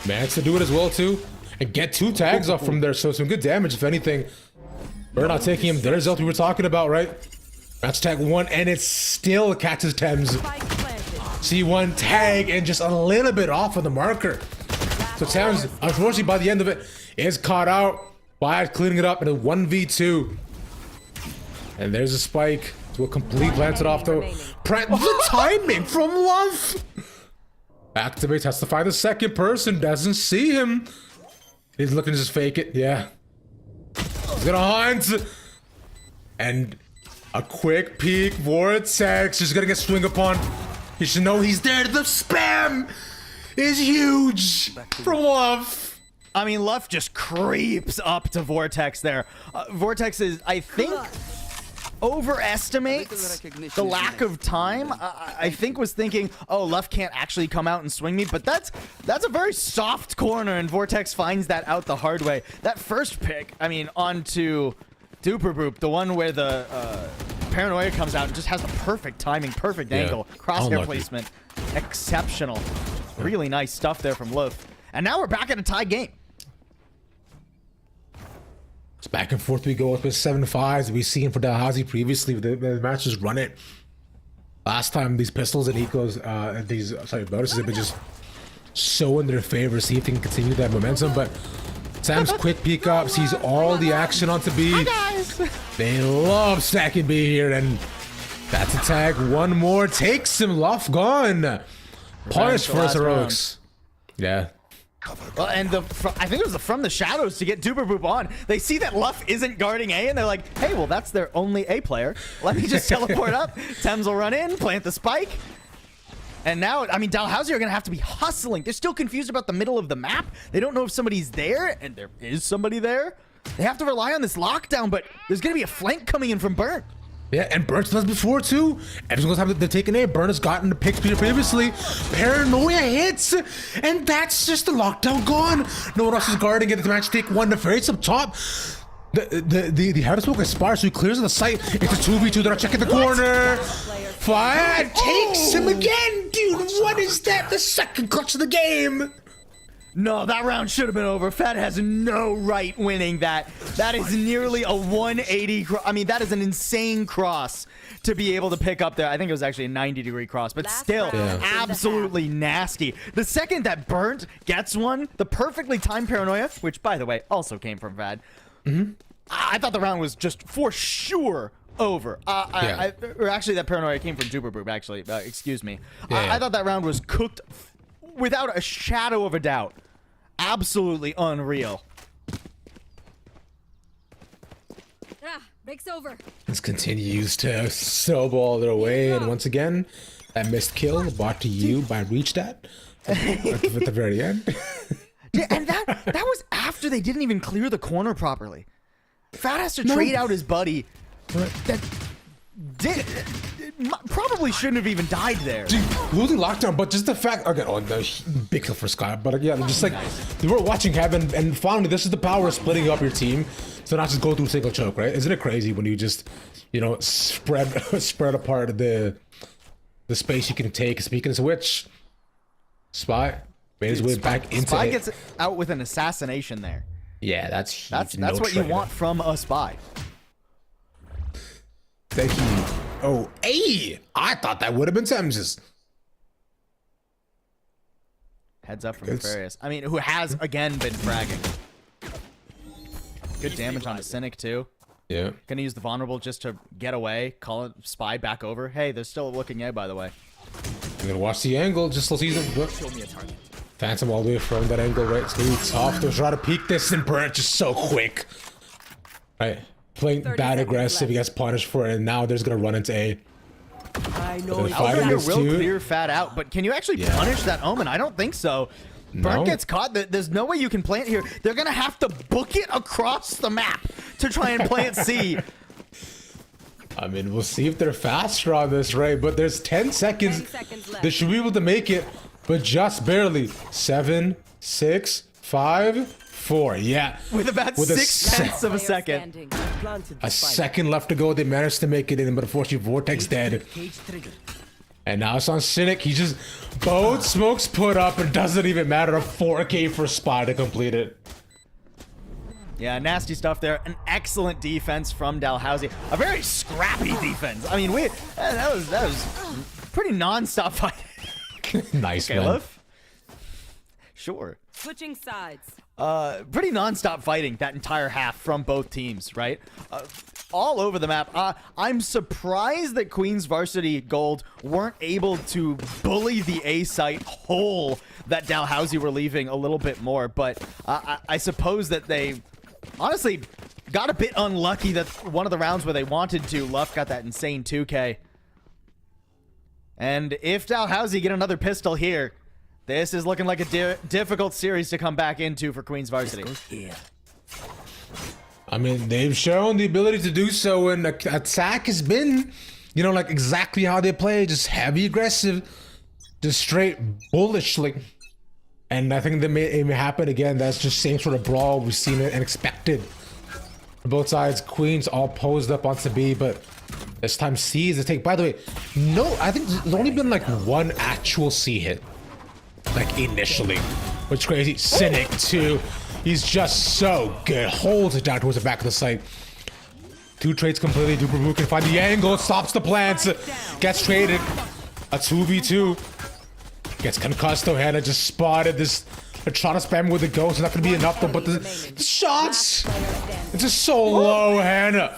Managed to do it as well too, and get 2 tags off from there. So some good damage, if anything. We're not taking him. There's what we were talking about, right? That's tag 1, and it still catches Thames. Spike planted. See 1 tag and just a little bit off of the marker. So Thames, unfortunately, by the end of it, is caught out. Wyatt cleaning it up in a 1v2. And there's a spike to a complete planted off though. The timing from Love. Activates, has to find the second person, doesn't see him. He's looking to just fake it, yeah. He's gonna hunt. And a quick peek, Vortex, just gonna get swing upon. You should know he's there. The spam is huge from Love. I mean, Luff just creeps up to Vortex there. Vortex is, I think, overestimates the lack of time. I think was thinking, oh, Luff can't actually come out and swing me, but that's a very soft corner, and Vortex finds that out the hard way. That first pick, I mean, onto Duper Boop, the one where the Paranoia comes out and just has the perfect timing, perfect angle, crosshair Unlucky. placement, exceptional. Really nice stuff there from Luff. And now we're back in a tie game. It's back and forth we go with 7-5s. We've seen for Dalhousie previously. The matches run it. Last time these pistols and ecos, bonuses have been just so in their favor. See if they can continue that momentum. But Sam's quick peek up, sees all the action onto B. They love stacking B here, and that's a tag. 1 more takes him. Luff gone. Punish for his heroics. Yeah. Well, and I think it was from the shadows to get Duper Boop on. They see that Luff isn't guarding A, and they're like, hey, well, that's their only A player. Let me just teleport up. Thames will run in, plant the spike. And now, I mean, Dalhousie are going to have to be hustling. They're still confused about the middle of the map. They don't know if somebody's there, and there is somebody there. They have to rely on this lockdown, but there's going to be a flank coming in from Burnt. Yeah, and Burnt's done this before too. Every single time they've taken A, Burnt has gotten the picks previously. Paranoia hits, and that's just the lockdown gone. No one else is guarding it. The match take 1 to face up top. The Harder Smoke aspires, so he clears the site. It's a 2v2. They're not checking the corner. Fire takes him again, dude. What is that? The second clutch of the game. No, that round should have been over. Fed has no right winning that. That is nearly a 180. I mean, that is an insane cross to be able to pick up there. I think it was actually a 90-degree cross, but still absolutely nasty. The second that Burnt gets one, the perfectly timed Paranoia, which, by the way, also came from Vad. I thought the round was just for sure over. Or actually, that Paranoia came from Duper Boop, actually. Excuse me. I thought that round was cooked without a shadow of a doubt. Absolutely unreal. Breaks over. This continues to snowball their way, and once again, that missed kill brought to you by Reachstat at the very end. Yeah, and that was after they didn't even clear the corner properly. Fat has to trade out his buddy. That probably shouldn't have even died there. Dude, losing lockdown, but just the fact, okay, oh no, big kill for Scott, but yeah, just like, we were watching Heaven, and finally, this is the power of splitting up your team, so not just go through a single choke, right? Isn't it crazy when you just, you know, spread apart the space you can take? Speaking of which, Spy made his way back into Spy it. gets out with an assassination there. Yeah, that's huge. That's what you want from a Spy. That he, oh, hey, I thought that would have been Thames's. Heads up from Nefarious. I mean, who has again been fragging. Good damage on the Cynic too. Yeah. Gonna use the vulnerable just to get away. Call it Spy back over. Hey, they're still looking A, by the way. I'm gonna watch the angle just to see them. Show me a target. Phantom all the way from that angle, right? So he's off to try to peek this, and Burnt just so quick. Right. Playing that aggressive, he gets punished for it, and now there's gonna run into A. I know. Outrider will clear Fat out, but can you actually punish that Omen? I don't think so. Burnt gets caught. There's no way you can plant here. They're gonna have to book it across the map to try and plant C. I mean, we'll see if they're faster on this, right? But there's 10 seconds. 10 seconds left. They should be able to make it, but just barely. 7, 6, 5, 4. Yeah. With about 6/10 of a second. A second left to go. They managed to make it in, but unfortunately, Vortex dead. And now it's on Cynic. He just both smokes put up. It doesn't even matter. A 4K for Spy to complete it. Yeah, nasty stuff there. An excellent defense from Dalhousie. A very scrappy defense. I mean, that was pretty non-stop fighting. Nice, man. Caleb? Sure. Switching sides. Pretty non-stop fighting that entire half from both teams, right? All over the map. I'm surprised that Queens Varsity Gold weren't able to bully the A site whole that Dalhousie were leaving a little bit more, but I suppose that they honestly got a bit unlucky that one of the rounds where they wanted to, Luff got that insane 2K. And if Dalhousie get another pistol here, this is looking like a difficult series to come back into for Queens Varsity. I mean, they've shown the ability to do so, and attack has been, you know, like exactly how they play, just heavy aggressive, just straight bullishly. And I think that it may happen again. That's just same sort of brawl we've seen it and expected. Both sides, Queens all posed up onto B, but this time C is the take. By the way, no, I think there's only been like one actual C hit, like initially, which is crazy. Cynic too. He's just so good. Holds it down towards the back of the site. Two trades completely. Duperbu can find the angle. Stops the plants. Gets traded. A 2v2. Gets concussed though. Hannah just spotted this. They're trying to spam with the ghost. It's not going to be enough though. But the shots. It's just so low, Hannah.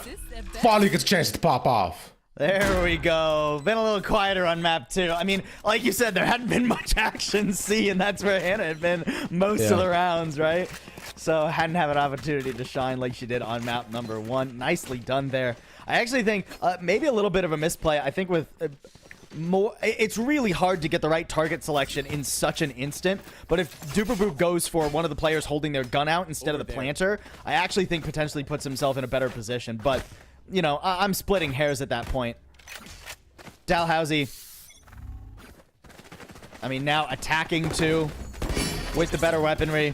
Finally gets a chance to pop off. There we go. Been a little quieter on map 2. I mean, like you said, there hadn't been much action C, and that's where Hannah had been most of the rounds, right? So hadn't had an opportunity to shine like she did on map number 1. Nicely done there. I actually think maybe a little bit of a misplay. I think with more, it's really hard to get the right target selection in such an instant. But if Duperboop goes for one of the players holding their gun out instead of the planter, I actually think potentially puts himself in a better position. But you know, I'm splitting hairs at that point. Dalhousie, I mean, now attacking too with the better weaponry.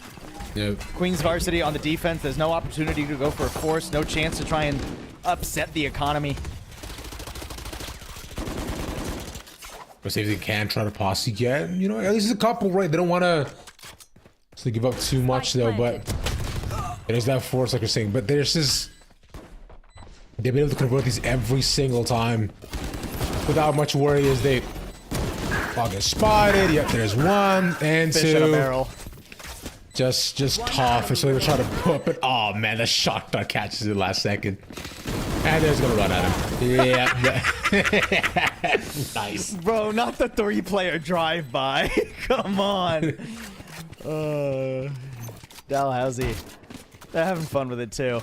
Yep. Queens Varsity on the defense. There's no opportunity to go for a force. No chance to try and upset the economy. But see if they can try to posse get, you know, at least a couple, right? They don't want to give up too much though, but there's that force like you're saying. But there's this. They've been able to convert these every single time without much worry as they all get spotted. Yep, there's one and Fish in a two. barrel. Just tough. And so they try to put it. Oh man, the shotgun catches it last second. And there's gonna run at him. Yeah. Nice. Bro, not the 3-player drive-by. Come on. Dalhousie. They're having fun with it too.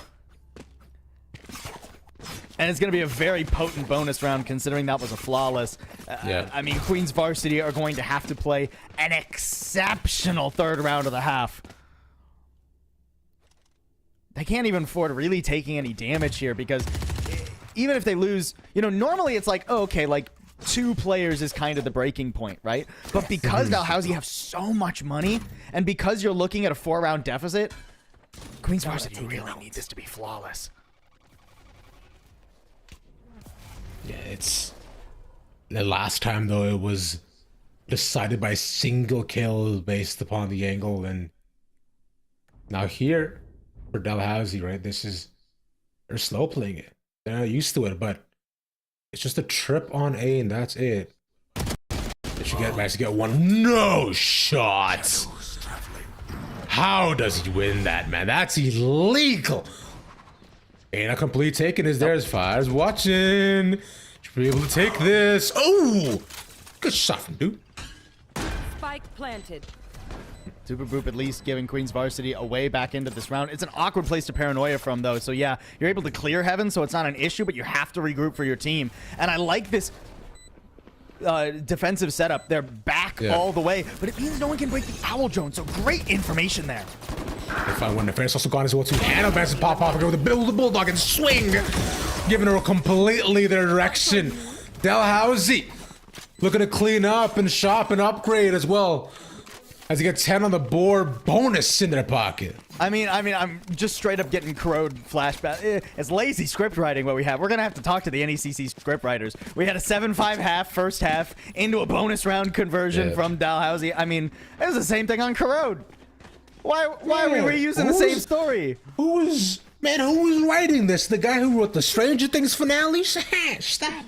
And it's going to be a very potent bonus round considering that was a flawless. Yeah. I mean, Queens Varsity are going to have to play an exceptional third round of the half. They can't even afford really taking any damage here because even if they lose, you know, normally it's like, oh, okay, like 2 players is kind of the breaking point, right? But because Dalhousie have so much money and because you're looking at a 4-round deficit, Queens Varsity really need this to be flawless. Yeah, it's the last time though it was decided by a single kill based upon the angle, and now here for Dalhousie, right? This is they're slow playing it. They're not used to it, but it's just a trip on A and that's it. They should manage to get one. No shots. How does he win that, man? That's illegal. Ain't a complete taken is there as far as watching. Should be able to take this. Oh, good shot from dude. Spike planted. Duperboop at least giving Queens Varsity a way back into this round. It's an awkward place to paranoia from though. So yeah, you're able to clear heaven, so it's not an issue, but you have to regroup for your team. And I like this defensive setup. They're back all the way, but it means no one can break the owl drone. So great information there. They find one defense also gone as well too. Hannah managed to pop off and go with the bulldog and swing, giving her completely their direction. Dalhousie looking to clean up and shop and upgrade as well. As he gets 10 on the board, bonus in their pocket. I mean, I'm just straight up getting crowed flashback. It's lazy script writing what we have. We're gonna have to talk to the NECC script writers. We had a 7-5 half first half into a bonus round conversion from Dalhousie. I mean, it was the same thing on Corrode. Why are we reusing the same story? Who was writing this? The guy who wrote the Stranger Things finale? Stop.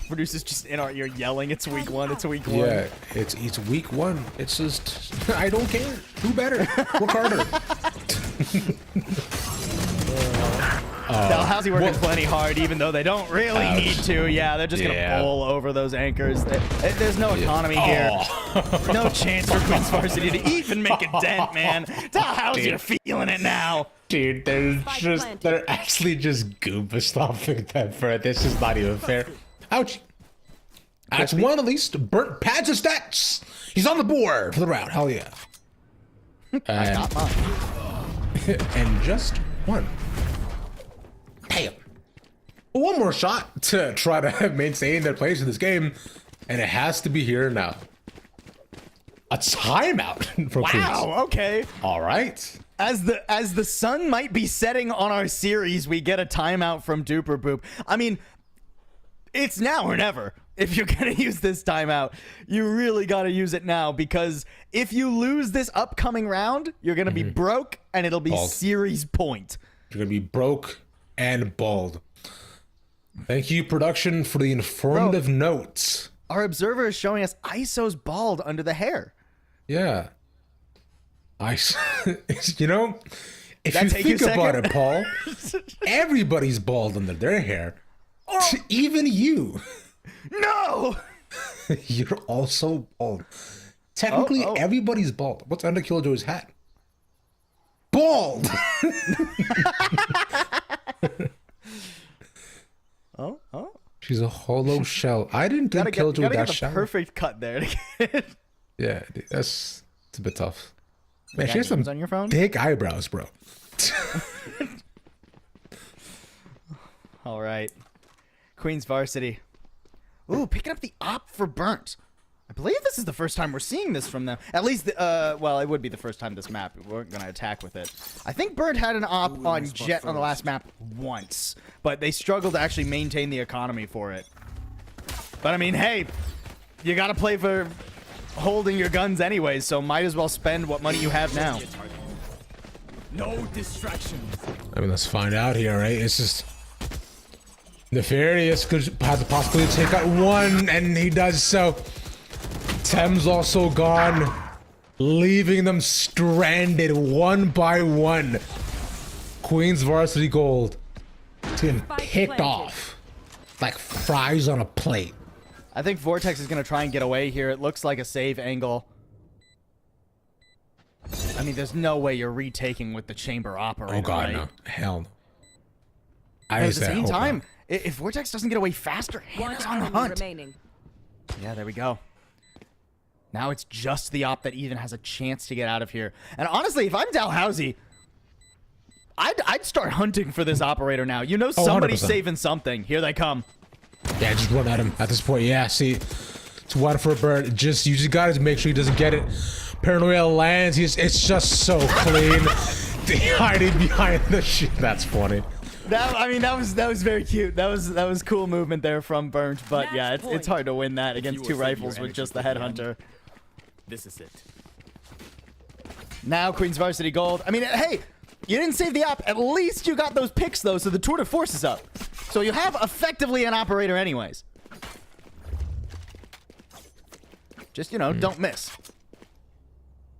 Producers just in our ear yelling, "It's week one! It's week one!" Yeah, it's week one. It's just I don't care. Do better. Work harder. Dalhousie working plenty hard, even though they don't really need to. Yeah, they're just gonna bowl over those anchors. There's no economy here. No chance for Queen's Varsity to even make a dent, man. Dalhousie are feeling it now. Dude, they're actually just Goomba stopping them for it. This is not even fair. Ouch. That's one at least. Burnt pads of stats. He's on the board for the round. Hell yeah. And just one. Damn. One more shot to try to maintain their place in this game, and it has to be here now. A timeout from Queens. Wow. Okay. All right. As the sun might be setting on our series, we get a timeout from Duper Boop. I mean, it's now or never. If you're gonna use this timeout, you really gotta use it now, because if you lose this upcoming round, you're gonna be broke, and it'll be series point. You're gonna be broke and bald. Thank you, production, for the informative notes. Our observer is showing us ISO's bald under the hair. Yeah. You know, if That you take you a think about second? it, Paul, everybody's bald under their hair. Even you. No! You're also bald. Technically, everybody's bald. What's under Killjoy's hat? Bald! She's a hollow shell. I didn't think Killjoy gotta that get the shallow. perfect cut there. Yeah, dude, it's a bit tough. Man, Got she has some games on your phone? thick eyebrows, bro. All right. Queen's Varsity. Ooh, picking up the op for Burnt. I believe this is the first time we're seeing this from them. At least, well, it would be the first time this map. We weren't going to attack with it. I think Burnt had an op on Jet on the last map once, but they struggled to actually maintain the economy for it. But I mean, hey, you got to play for holding your guns anyways, so might as well spend what money you have now. No distractions. I mean, let's find out here, right? It's just Nefarious has the possibility to take out one, and he does so. Thames also gone, leaving them stranded one by one. Queen's Varsity Gold getting picked off like fries on a plate. I think Vortex is going to try and get away here. It looks like a save angle. I mean, there's no way you're retaking with the chamber operator. Oh god, right? no. Hell no. But at the same hope time, not. if Vortex doesn't get away faster, One Hannah's on the enemy hunt. remaining. Yeah, there we go. Now it's just the op that even has a chance to get out of here. And honestly, if I'm Dalhousie, I'd start hunting for this operator now. You know somebody's 100%. saving something. Here they come. Yeah, just run at him at this point. Yeah, see, it's one for a bird. You just gotta make sure he doesn't get it. Paranoia lands. It's just so clean. Hiding behind the shit. That's funny. That was very cute. That was cool movement there from Burnt. But yeah, it's hard to win that against two rifles with just the headhunter. This is it. Now Queen's Varsity Gold. I mean, hey, you didn't save the op. At least you got those picks though, so the tour de force is up. So you have effectively an operator anyways. Just, you know, don't miss.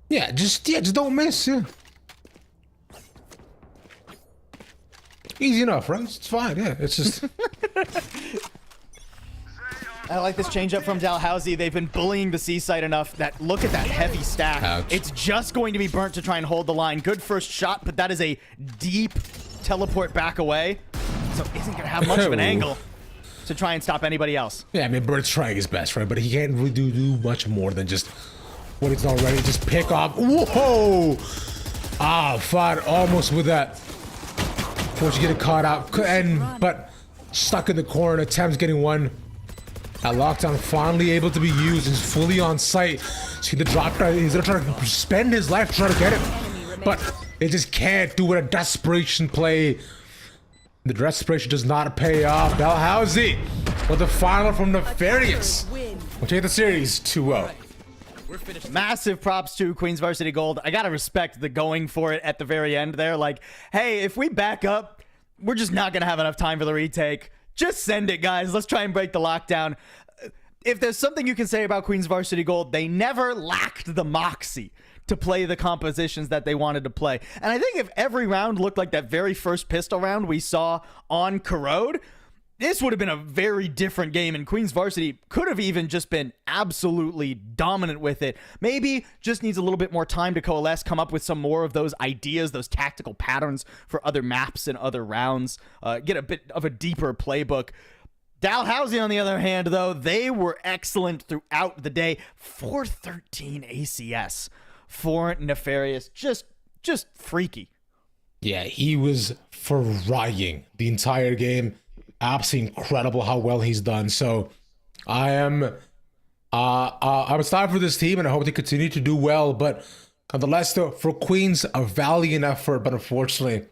Yeah, just don't miss. Yeah. Easy enough, right? It's fine. Yeah, it's just. I like this change up from Dalhousie. They've been bullying the seaside enough that look at that heavy stack. Ouch. It's just going to be Burnt to try and hold the line. Good first shot, but that is a deep teleport back away. So isn't going to have much of an Ooh. angle to try and stop anybody else. Yeah, I mean, Bird's trying his best, right? But he can't really do much more than just what he's already. Just pick off. Whoa! Ah, fought almost with that. Force getting caught out, but stuck in the corner. Thames getting one. That lockdown finally able to be used. He's fully on site. See the drop guy. He's gonna try to spend his life trying to get it, but they just can't do it. A desperation play. The desperation does not pay off. Dalhousie with the final from Nefarious. We'll take the series 2-0. Massive props to Queens Varsity Gold. I gotta respect the going for it at the very end there. Like, hey, if we back up, we're just not gonna have enough time for the retake. Just send it, guys. Let's try and break the lockdown. If there's something you can say about Queens Varsity Gold, they never lacked the moxie to play the compositions that they wanted to play. And I think if every round looked like that very first pistol round we saw on Corrode, this would have been a very different game, and Queens Varsity could have even just been absolutely dominant with it. Maybe just needs a little bit more time to coalesce, come up with some more of those ideas, those tactical patterns for other maps and other rounds, get a bit of a deeper playbook. Dalhousie, on the other hand, though, they were excellent throughout the day. 413 ACS for Nefarious. Just freaky. Yeah, he was frying the entire game. Absolutely incredible how well he's done. So I'm excited for this team, and I hope they continue to do well. But nonetheless, though, for Queens, a valiant effort, but unfortunately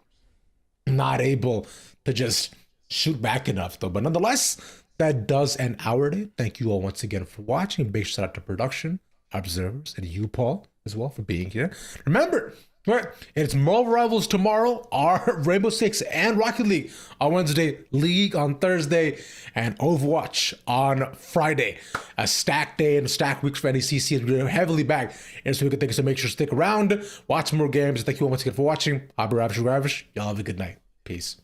not able to just shoot back enough, though. But nonetheless, that does end our day. Thank you all once again for watching. Big shout out to production, observers, and you, Paul, as well, for being here. Remember, right, it's Marvel Rivals tomorrow, our Rainbow Six and Rocket League on Wednesday, League on Thursday, and Overwatch on Friday. A stack day and a stack weeks for NECC as we're heavily back in so we can think, so make sure to stick around, watch more games. Thank you all once again for watching. I'll be Ravish. Y'all have a good night. Peace.